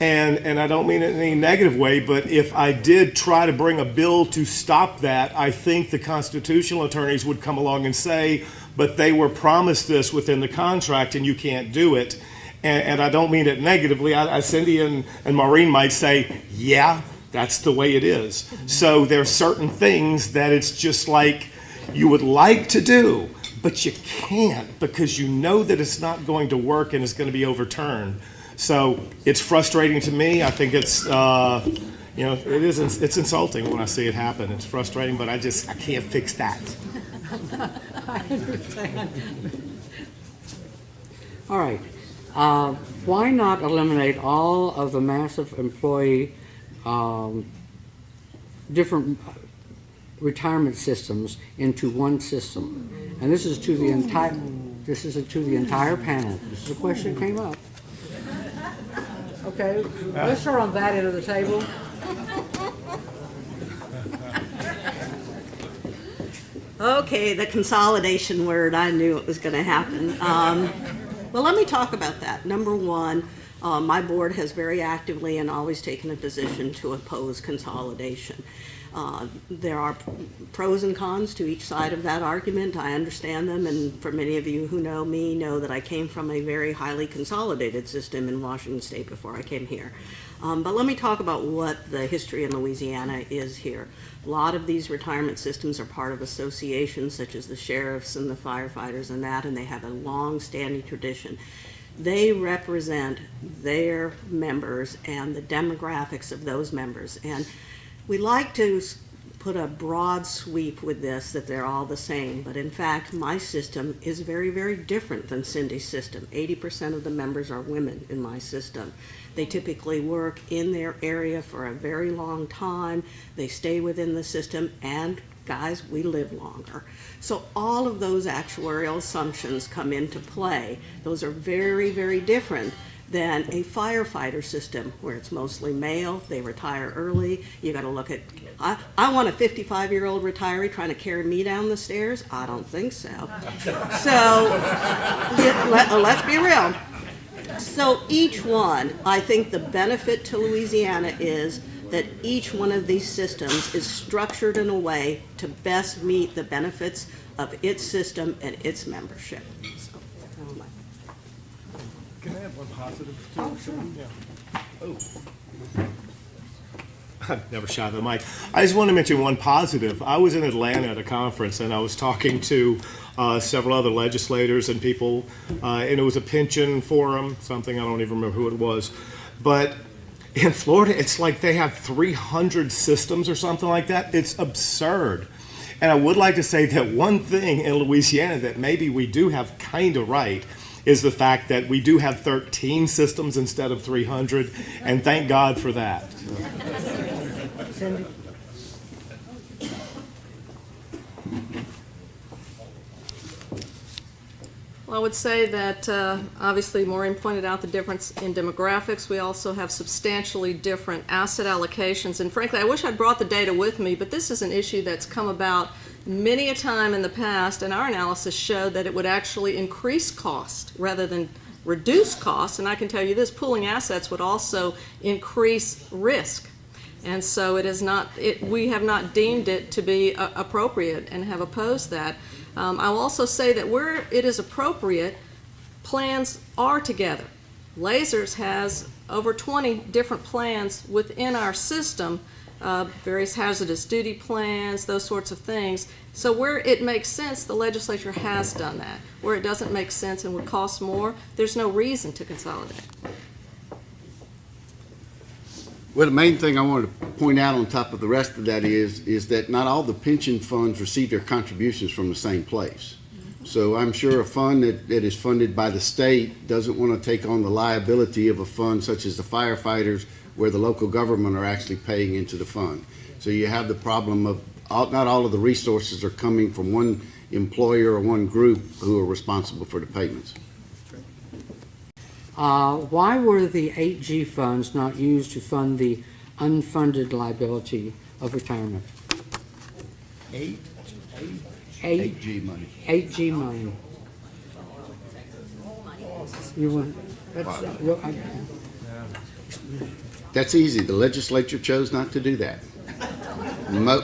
And I don't mean it in any negative way, but if I did try to bring a bill to stop that, I think the constitutional attorneys would come along and say, but they were promised this within the contract and you can't do it. And I don't mean it negatively. Cindy and Maureen might say, yeah, that's the way it is. So there are certain things that it's just like you would like to do, but you can't because you know that it's not going to work and it's going to be overturned. So it's frustrating to me. I think it's, it's insulting when I see it happen. It's frustrating, but I can't fix that. I understand. All right. Why not eliminate all of the massive employee, different retirement systems into one system? And this is to the entire panel. This is a question that came up. Okay, let's start on that end of the table. Okay, the consolidation word, I knew it was going to happen. Well, let me talk about that. Number one, my board has very actively and always taken a position to oppose consolidation. There are pros and cons to each side of that argument. I understand them, and for many of you who know me know that I came from a very highly consolidated system in Washington State before I came here. But let me talk about what the history in Louisiana is here. A lot of these retirement systems are part of associations such as the sheriffs and the firefighters and they have a long-standing tradition. They represent their members and the demographics of those members. And we like to put a broad sweep with this, that they're all the same, but in fact, my system is very, very different than Cindy's system. 80% of the members are women in my system. They typically work in their area for a very long time. They stay within the system, and guys, we live longer. So all of those actuarial assumptions come into play. Those are very, very different than a firefighter system where it's mostly male, they retire early. You got to look at, I want a 55-year-old retiree trying to carry me down the stairs? I don't think so. So let's be real. So each one, I think the benefit to Louisiana is that each one of these systems is structured in a way to best meet the benefits of its system and its membership. Can I have one positive too? Oh, sure. Yeah. I've never shot the mic. I just want to mention one positive. I was in Atlanta at a conference and I was talking to several other legislators and people, and it was a pension forum, something, I don't even remember who it was. But in Florida, it's like they have 300 systems or something like that. It's absurd. And I would like to say that one thing in Louisiana that maybe we do have kind of right is the fact that we do have 13 systems instead of 300, and thank God for that. Cindy? Well, I would say that obviously Maureen pointed out the difference in demographics. We also have substantially different asset allocations. And frankly, I wish I'd brought the data with me, but this is an issue that's come about many a time in the past, and our analysis showed that it would actually increase cost rather than reduce cost. And I can tell you this, pooling assets would also increase risk. And so it is not, we have not deemed it to be appropriate and have opposed that. I will also say that where it is appropriate, plans are together. Lasers has over 20 different plans within our system, various hazardous duty plans, those sorts of things. So where it makes sense, the legislature has done that. Where it doesn't make sense and would cost more, there's no reason to consolidate. Well, the main thing I wanted to point out on top of the rest of that is that not all the pension funds receive their contributions from the same place. So I'm sure a fund that is funded by the state doesn't want to take on the liability of a fund such as the firefighters, where the local government are actually paying into the fund. So you have the problem of not all of the resources are coming from one employer or one group who are responsible for the payments. Why were the 8G funds not used to fund the unfunded liability of retirement? 8G money. 8G money. You want, That's easy. The legislature chose not to do that.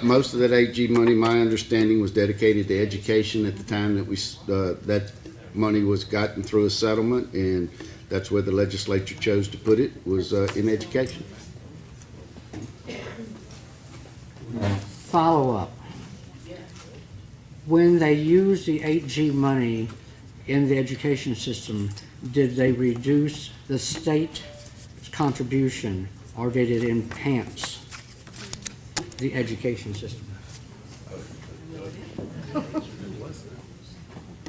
Most of that 8G money, my understanding, was dedicated to education at the time that that money was gotten through a settlement, and that's where the legislature chose to put it, was in education. follow up. When they used the 8G money in the education system, did they reduce the state contribution, or did it enhance the education system?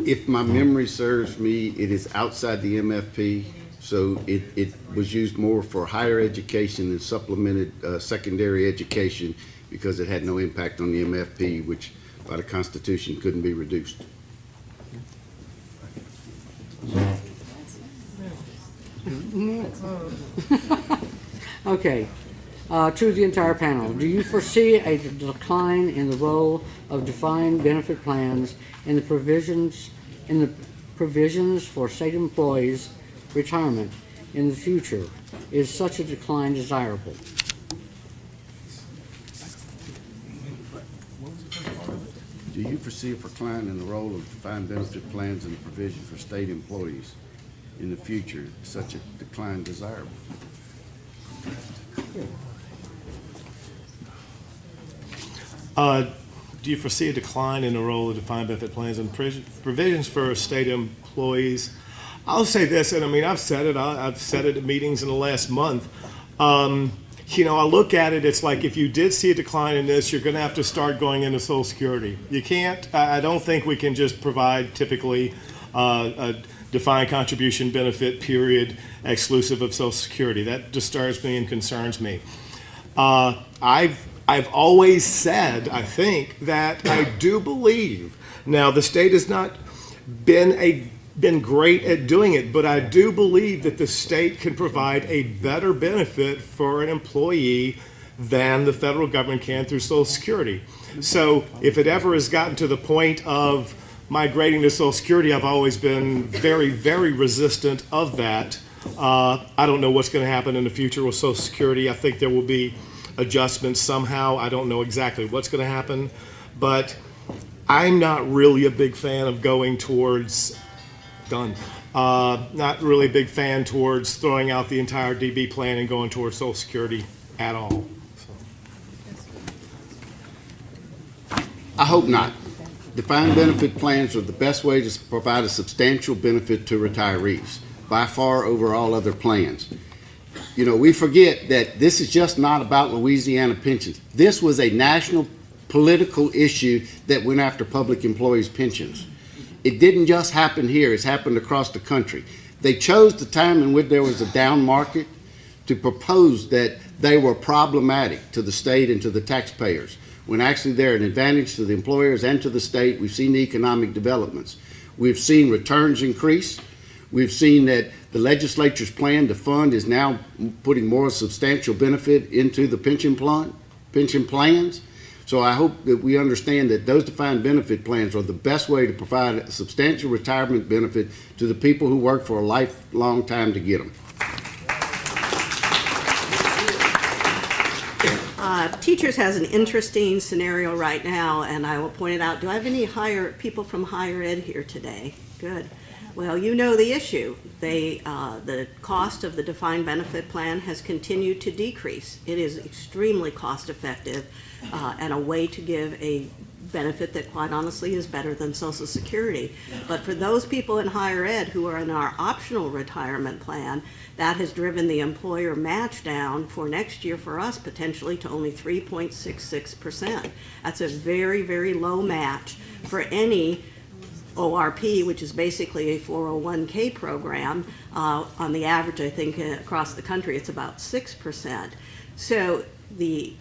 If my memory serves me, it is outside the MFP, so it was used more for higher education and supplemented secondary education because it had no impact on the MFP, which by the Constitution couldn't be reduced. Okay, to the entire panel, do you foresee a decline in the role of defined benefit plans in the provisions for state employees' retirement in the future? Is such a decline desirable? Do you foresee a decline in the role of defined benefit plans and the provision for state employees in the future? Is such a decline desirable? Do you foresee a decline in the role of defined benefit plans and provisions for state employees? I'll say this, and I mean, I've said it at meetings in the last month. You know, I look at it, it's like if you did see a decline in this, you're going to have to start going into Social Security. You can't, I don't think we can just provide typically a defined contribution benefit period exclusive of Social Security. That disturbs me and concerns me. I've always said, I think, that I do believe, now the state has not been great at doing it, but I do believe that the state can provide a better benefit for an employee than the federal government can through Social Security. So if it ever has gotten to the point of migrating to Social Security, I've always been very, very resistant of that. I don't know what's going to happen in the future with Social Security. I think there will be adjustments somehow. I don't know exactly what's going to happen, but I'm not really a big fan of going towards not really a big fan towards throwing out the entire DB plan and going towards Social Security at all. I hope not. Defined benefit plans are the best way to provide a substantial benefit to retirees, by far over all other plans. You know, we forget that this is just not about Louisiana pensions. This was a national political issue that went after public employees' pensions. It didn't just happen here, it's happened across the country. They chose the time in which there was a down market to propose that they were problematic to the state and to the taxpayers, when actually they're an advantage to the employers and to the state. We've seen the economic developments. We've seen returns increase. We've seen that the legislature's plan to fund is now putting more substantial benefit into the pension plans. So I hope that we understand that those defined benefit plans are the best way to provide a substantial retirement benefit to the people who work for a lifelong time to get them. Teachers has an interesting scenario right now, and I will point it out. Do I have any people from higher ed here today? Good. Well, you know the issue. The cost of the defined benefit plan has continued to decrease. It is extremely cost effective and a way to give a benefit that quite honestly is better than Social Security. But for those people in higher ed who are in our optional retirement plan, that has driven the employer match down for next year for us potentially to only 3.66%. That's a very, very low match for any ORP, which is basically a 401k program. On the average, I think across the country, it's about 6%. So the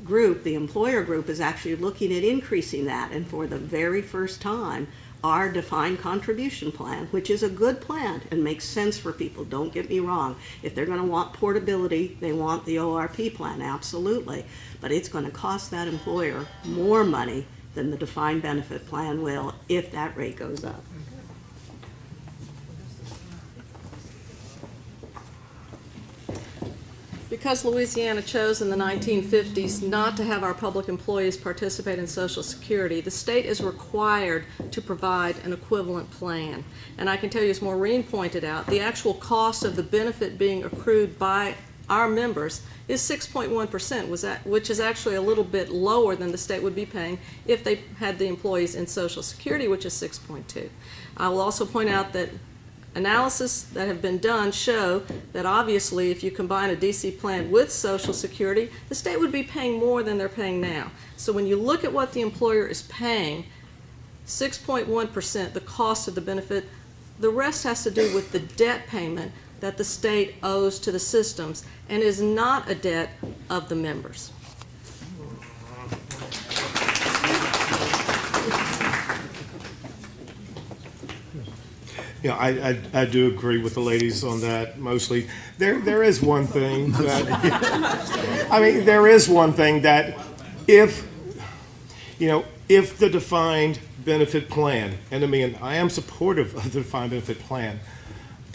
group, the employer group, is actually looking at increasing that, and for the very first time, our defined contribution plan, which is a good plan and makes sense for people, don't get me wrong. If they're going to want portability, they want the ORP plan, absolutely. But it's going to cost that employer more money than the defined benefit plan will if that rate goes up. Because Louisiana chose in the 1950s not to have our public employees participate in Social Security, the state is required to provide an equivalent plan. And I can tell you, as Maureen pointed out, the actual cost of the benefit being accrued by our members is 6.1%, which is actually a little bit lower than the state would be paying if they had the employees in Social Security, which is 6.2. I will also point out that analysis that have been done show that obviously if you combine a DC plan with Social Security, the state would be paying more than they're paying now. So when you look at what the employer is paying, 6.1%, the cost of the benefit, the rest has to do with the debt payment that the state owes to the systems and is not a debt of the members. Yeah, I do agree with the ladies on that mostly. There is one thing that, I mean, there is one thing that if the defined benefit plan, and I mean, I am supportive of the defined benefit plan,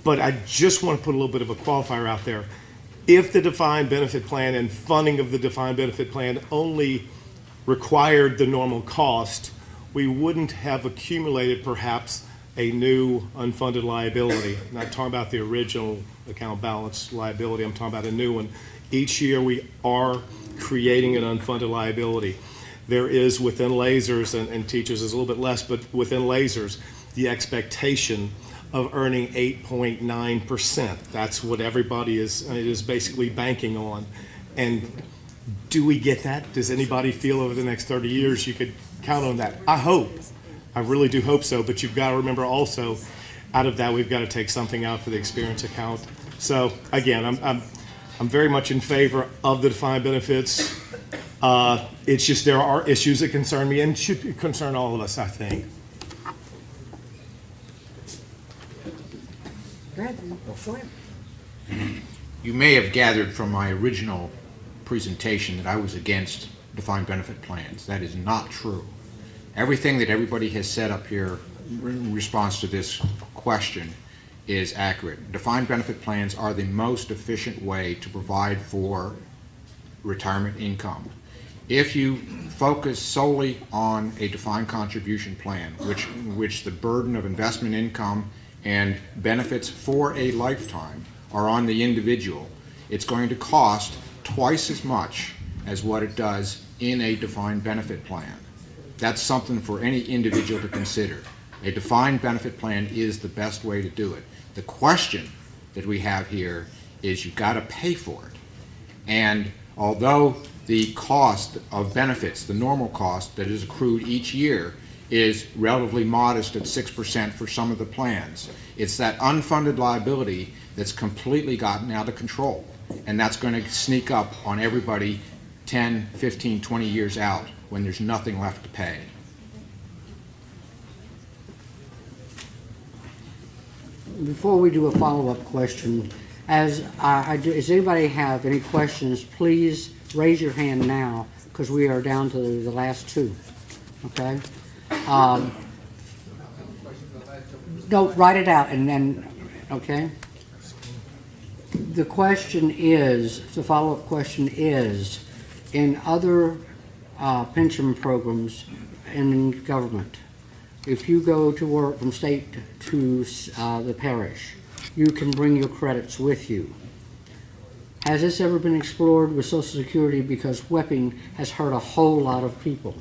but I just want to put a little bit of a qualifier out there. If the defined benefit plan and funding of the defined benefit plan only required the normal cost, we wouldn't have accumulated perhaps a new unfunded liability. I'm not talking about the original account balance liability, I'm talking about a new one. Each year we are creating an unfunded liability. There is within lasers, and teachers is a little bit less, but within lasers, the expectation of earning 8.9%. That's what everybody is basically banking on. And do we get that? Does anybody feel over the next 30 years you could count on that? I hope. I really do hope so, but you've got to remember also, out of that, we've got to take something out for the experience account. So again, I'm very much in favor of the defined benefits. It's just there are issues that concern me and should concern all of us, I think. Go ahead. You may have gathered from my original presentation that I was against defined benefit plans. That is not true. Everything that everybody has said up here in response to this question is accurate. Defined benefit plans are the most efficient way to provide for retirement income. If you focus solely on a defined contribution plan, which the burden of investment income and benefits for a lifetime are on the individual, it's going to cost twice as much as what it does in a defined benefit plan. That's something for any individual to consider. A defined benefit plan is the best way to do it. The question that we have here is you've got to pay for it. And although the cost of benefits, the normal cost that is accrued each year, is relatively modest at 6% for some of the plans, it's that unfunded liability that's completely gotten out of control. And that's going to sneak up on everybody 10, 15, 20 years out when there's nothing left to pay. Before we do a follow-up question, does anybody have any questions, please raise your hand now, because we are down to the last two, okay? No, write it out and then, okay? The question is, the follow-up question is, in other pension programs in government, if you go to work from state to the parish, you can bring your credits with you. Has this ever been explored with Social Security, because whipping has hurt a whole lot of people?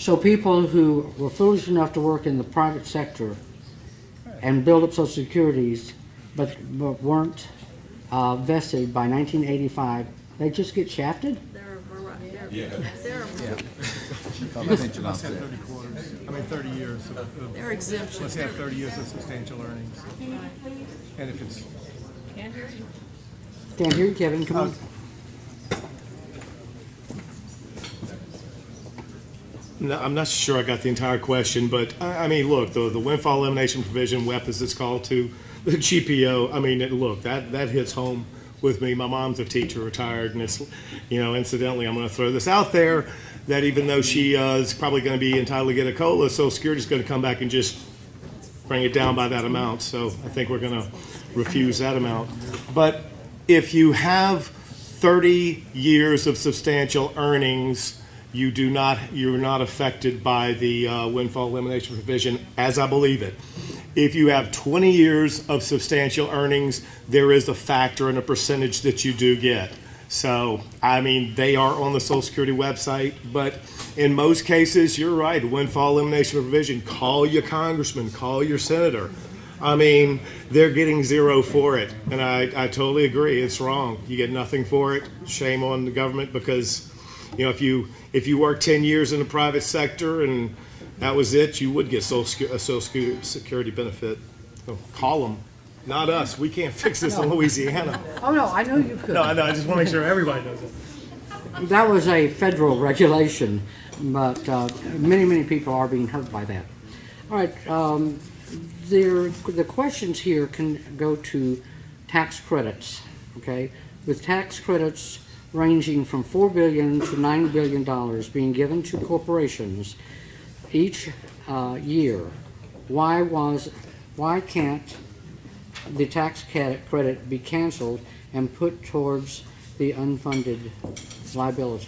So people who were foolish enough to work in the private sector and build up Social Securities, but weren't vested by 1985, they just get shafted? Must have 30 quarters, 30 years of. There are exemptions. Must have 30 years of substantial earnings. And if it's, Can't hear you, Kevin, come on. No, I'm not sure I got the entire question, but I mean, look, the windfall elimination provision, WEP as it's called, to the GPO, I mean, look, that hits home with me. My mom's a teacher, retired, and it's, incidentally, I'm going to throw this out there, that even though she is probably going to be entitled to get a COLA, Social Security is going to come back and just bring it down by that amount. So I think we're going to refuse that amount. But if you have 30 years of substantial earnings, you're not affected by the windfall elimination provision, as I believe it. If you have 20 years of substantial earnings, there is a factor and a percentage that you do get. So, I mean, they are on the Social Security website, but in most cases, you're right, windfall elimination provision, call your congressman, call your senator. I mean, they're getting zero for it, and I totally agree, it's wrong. You get nothing for it, shame on the government, because, if you work 10 years in the private sector and that was it, you would get a Social Security benefit. So call them. Not us. We can't fix this in Louisiana. Oh, no, I know you could. No, I just want to make sure everybody knows it. That was a federal regulation, but many, many people are being hurt by that. All right, the questions here can go to tax credits, okay? With tax credits ranging from $4 billion to $9 billion being given to corporations each year, why can't the tax credit be canceled and put towards the unfunded liability?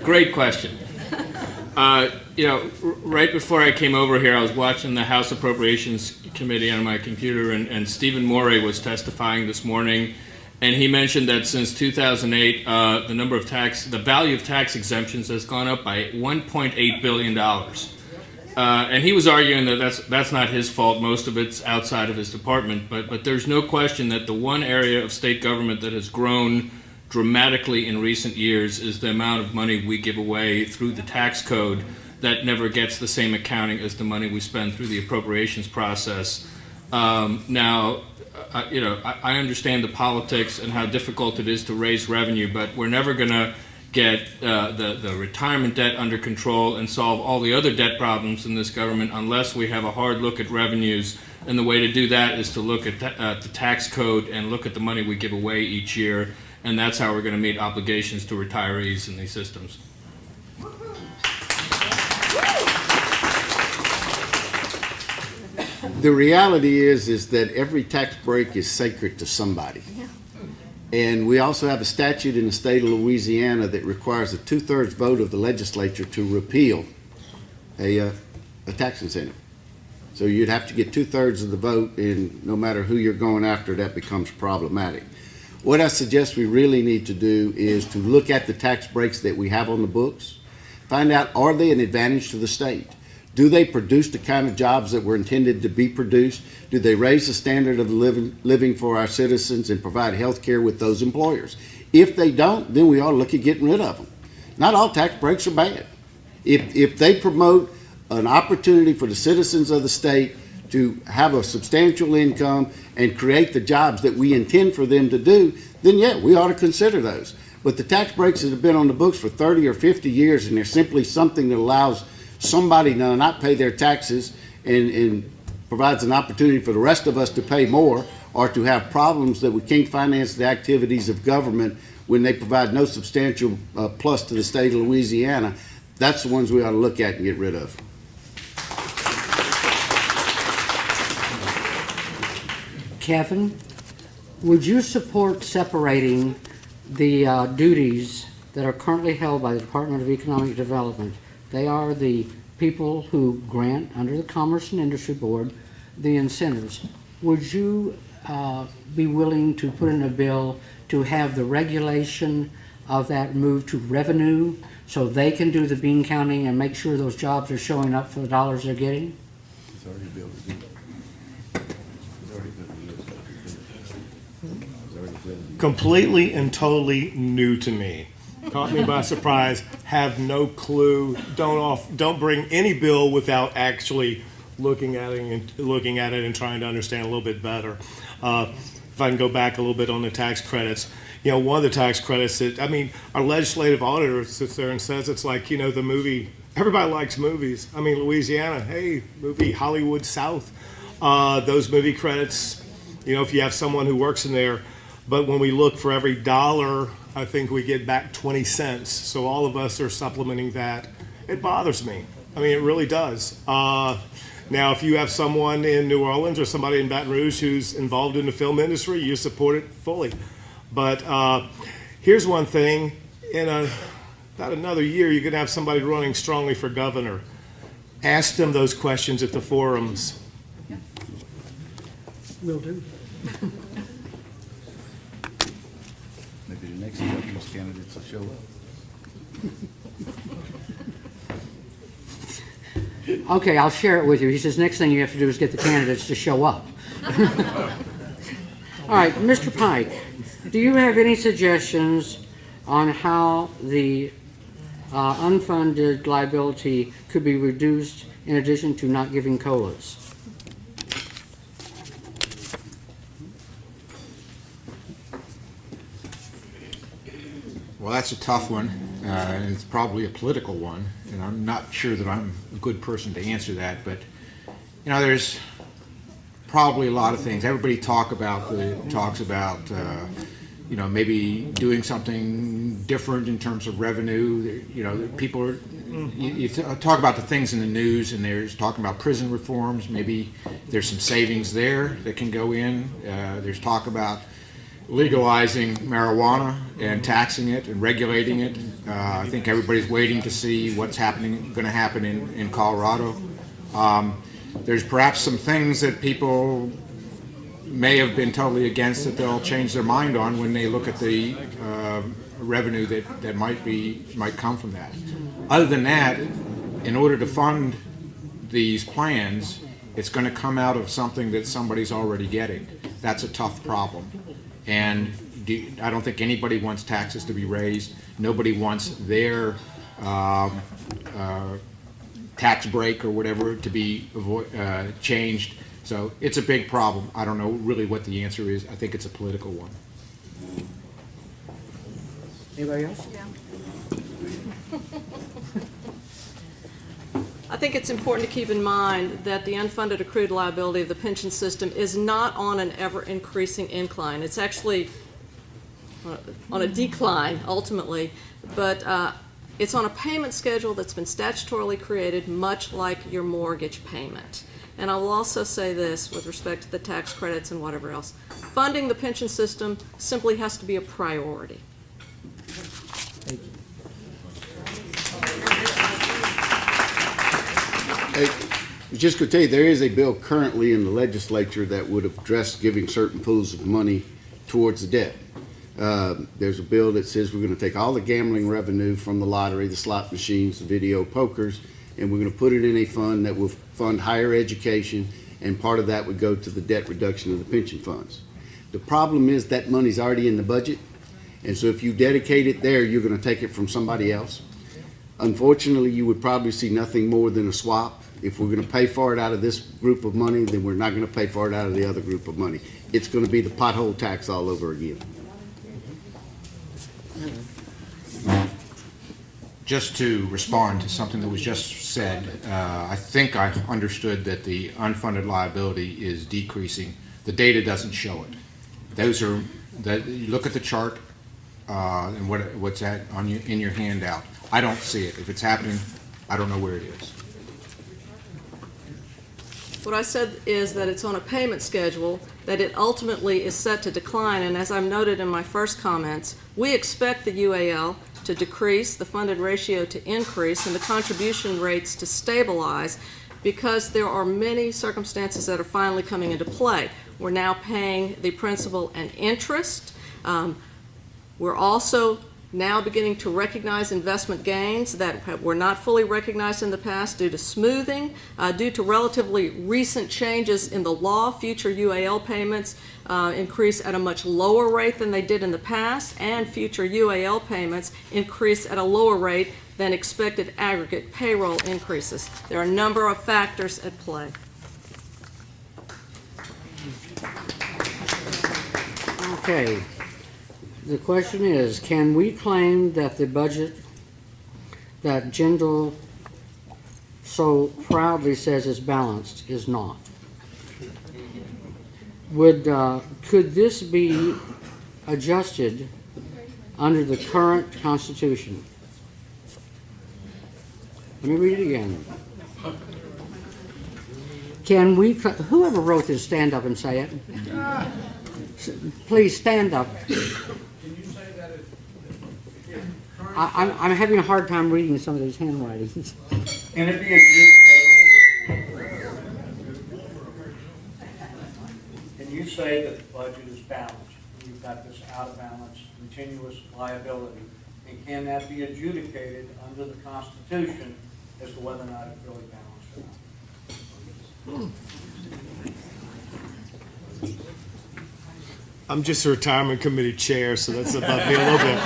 Great question. Right before I came over here, I was watching the House Appropriations Committee on my computer, and Stephen Moller was testifying this morning, and he mentioned that since 2008, the value of tax exemptions has gone up by $1.8 billion. And he was arguing that that's not his fault. Most of it's outside of his department, but there's no question that the one area of state government that has grown dramatically in recent years is the amount of money we give away through the tax code that never gets the same accounting as the money we spend through the appropriations process. I understand the politics and how difficult it is to raise revenue, but we're never going to get the retirement debt under control and solve all the other debt problems in this government unless we have a hard look at revenues. And the way to do that is to look at the tax code and look at the money we give away each year. And that's how we're going to meet obligations to retirees in these systems. The reality is that every tax break is sacred to somebody. And we also have a statute in the state of Louisiana that requires a 2/3 vote of the legislature to repeal a tax incentive. So you'd have to get 2/3 of the vote, and no matter who you're going after, that becomes problematic. What I suggest we really need to do is to look at the tax breaks that we have on the books, find out, are they an advantage to the state? Do they produce the kind of jobs that were intended to be produced? Do they raise the standard of living for our citizens and provide health care with those employers? If they don't, then we ought to look at getting rid of them. Not all tax breaks are bad. If they promote an opportunity for the citizens of the state to have a substantial income and create the jobs that we intend for them to do, then yeah, we ought to consider those. But the tax breaks that have been on the books for 30 or 50 years, and they're simply something that allows somebody to not pay their taxes and provides an opportunity for the rest of us to pay more, or to have problems that we can't finance the activities of government when they provide no substantial plus to the state of Louisiana, that's the ones we ought to look at and get rid of. Kevin, would you support separating the duties that are currently held by the Department of Economic Development? They are the people who grant, under the Commerce and Industry Board, the incentives. Would you be willing to put in a bill to to have the regulation of that move to revenue so they can do the bean counting and make sure those jobs are showing up for the dollars they're getting? Completely and totally new to me. Caught me by surprise. Have no clue. Don't bring any bill without actually looking at it and trying to understand a little bit better. If I can go back a little bit on the tax credits, one of the tax credits that, our legislative auditor sits there and says it's like, the movie, everybody likes movies. Louisiana, hey, movie Hollywood South. Those movie credits, if you have someone who works in there, but when we look for every dollar, I think we get back 20 cents. So all of us are supplementing that. It bothers me. It really does. Now, if you have someone in New Orleans or somebody in Baton Rouge who's involved in the film industry, you support it fully. But here's one thing. In about another year, you're going to have somebody running strongly for governor. Ask them those questions at the forums. Will do. Maybe the next governor's candidates will show up. Okay, I'll share it with you. He says next thing you have to do is get the candidates to show up. All right, Mr. Pyke, do you have any suggestions on how the unfunded liability could be reduced in addition to not giving COLAs? Well, that's a tough one, and it's probably a political one, and I'm not sure that I'm a good person to answer that, but, there's probably a lot of things. Everybody talks about, maybe doing something different in terms of revenue. People are, you talk about the things in the news, and there's talking about prison reforms. Maybe there's some savings there that can go in. There's talk about legalizing marijuana and taxing it and regulating it. I think everybody's waiting to see what's going to happen in Colorado. There's perhaps some things that people may have been totally against that they'll change their mind on when they look at the revenue that might come from that. Other than that, in order to fund these plans, it's going to come out of something that somebody's already getting. That's a tough problem. And I don't think anybody wants taxes to be raised. Nobody wants their tax break or whatever to be changed. So it's a big problem. I don't know really what the answer is. I think it's a political one. Anybody else? Yeah. I think it's important to keep in mind that the unfunded accrued liability of the pension system is not on an ever-increasing incline. It's actually on a decline, ultimately, but it's on a payment schedule that's been statutorily created, much like your mortgage payment. And I will also say this with respect to the tax credits and whatever else. Funding the pension system simply has to be a priority. Hey, just to tell you, there is a bill currently in the legislature that would address giving certain pools of money towards the debt. There's a bill that says we're going to take all the gambling revenue from the lottery, the slot machines, the video pokers, and we're going to put it in a fund that will fund higher education, and part of that would go to the debt reduction of the pension funds. The problem is that money's already in the budget, and so if you dedicate it there, you're going to take it from somebody else. Unfortunately, you would probably see nothing more than a swap. If we're going to pay for it out of this group of money, then we're not going to pay for it out of the other group of money. It's going to be the pothole tax all over again. Just to respond to something that was just said, I think I understood that the unfunded liability is decreasing. The data doesn't show it. Those are you look at the chart and what's that on in your handout. I don't see it. If it's happening, I don't know where it is. What I said is that it's on a payment schedule, that it ultimately is set to decline, and as I've noted in my first comments, we expect the UAL to decrease, the funded ratio to increase, and the contribution rates to stabilize, because there are many circumstances that are finally coming into play. We're now paying the principal and interest. We're also now beginning to recognize investment gains that were not fully recognized in the past due to smoothing, due to relatively recent changes in the law. Future UAL payments increase at a much lower rate than they did in the past, and future UAL payments increase at a lower rate than expected aggregate payroll increases. There are a number of factors at play. Okay. The question is, can we claim that the budget that Jindal so proudly says is balanced is not? Could this be adjusted under the current Constitution? Let me read it again. Can we, whoever wrote this, stand up and say it. Please stand up. I'm having a hard time reading some of these handwritings. Can it be adjudicated? Can you say that the budget is balanced? You've got this out of balance, continuous liability. And can that be adjudicated under the Constitution as to whether or not it's really balanced or not? I'm just a retirement committee chair, so that's above me a little bit.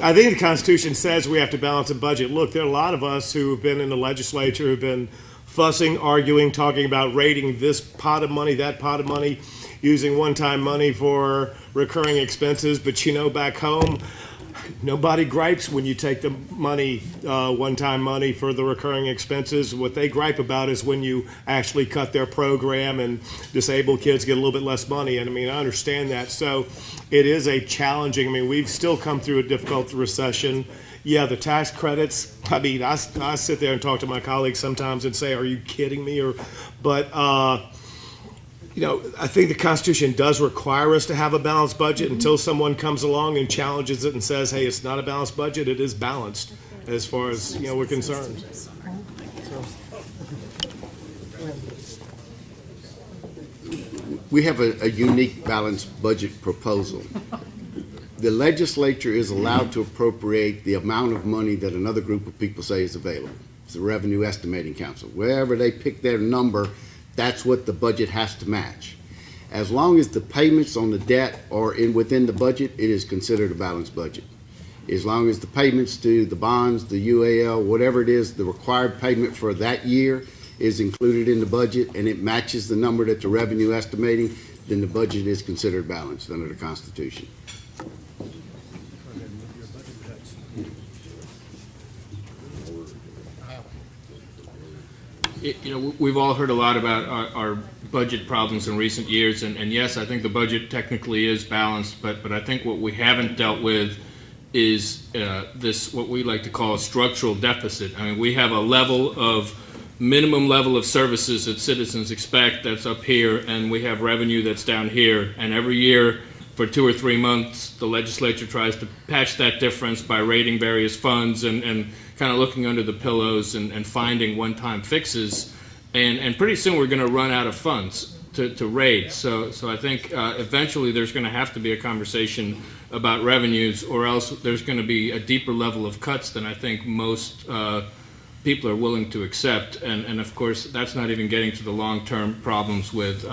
I think the Constitution says we have to balance a budget. Look, there are a lot of us who have been in the legislature who've been fussing, arguing, talking about rating this pot of money, that pot of money, using one-time money for recurring expenses. But you know, back home, nobody gripes when you take the money, one-time money for the recurring expenses. What they gripe about is when you actually cut their program and disabled kids get a little bit less money. And I mean, I understand that. So it is a challenging, I mean, we've still come through a difficult recession. Yeah, the tax credits, I mean, I sit there and talk to my colleagues sometimes and say, are you kidding me? But you know, I think the Constitution does require us to have a balanced budget until someone comes along and challenges it and says, hey, it's not a balanced budget. It is balanced as far as, you know, we're concerned. We have a unique balanced budget proposal. The legislature is allowed to appropriate the amount of money that another group of people say is available. It's the Revenue Estimating Council. Wherever they pick their number, that's what the budget has to match. As long as the payments on the debt are within the budget, it is considered a balanced budget. As long as the payments to the bonds, the UAL, whatever it is, the required payment for that year is included in the budget and it matches the number that the revenue estimating, then the budget is considered balanced under the Constitution. You know, we've all heard a lot about our budget problems in recent years, and yes, I think the budget technically is balanced, but I think what we haven't dealt with is this, what we like to call a structural deficit. I mean, we have a minimum level of services that citizens expect that's up here, and we have revenue that's down here, and every year for 2 or 3 months, the legislature tries to patch that difference by rating various funds and kind of looking under the pillows and finding one-time fixes, and pretty soon we're going to run out of funds to raid. So I think eventually there's going to have to be a conversation about revenues, or else there's going to be a deeper level of cuts than I think most people are willing to accept. And of course, that's not even getting to the long-term problems with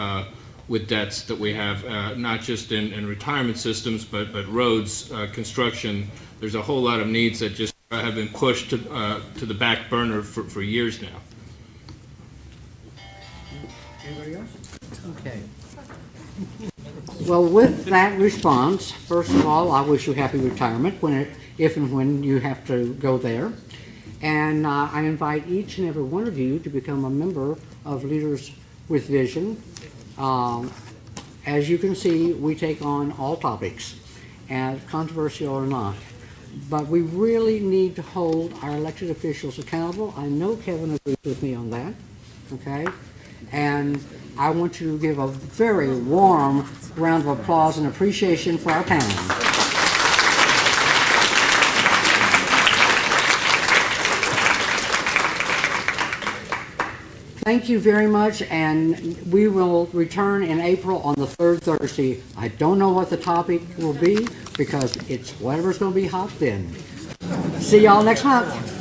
debts that we have, not just in retirement systems, but roads, construction. There's a whole lot of needs that just have been pushed to the back burner for years now. Anybody else? Okay. Well, with that response, first of all, I wish you happy retirement if and when you have to go there. And I invite each and every one of you to become a member of Leaders with Vision. As you can see, we take on all topics, and controversial or not. But we really need to hold our elected officials accountable. I know Kevin agrees with me on that, okay? And I want you to give a very warm round of applause and appreciation for our panel. Thank you very much, and we will return in April on the third Thursday. I don't know what the topic will be because it's whatever's going to be hot then. See y'all next month.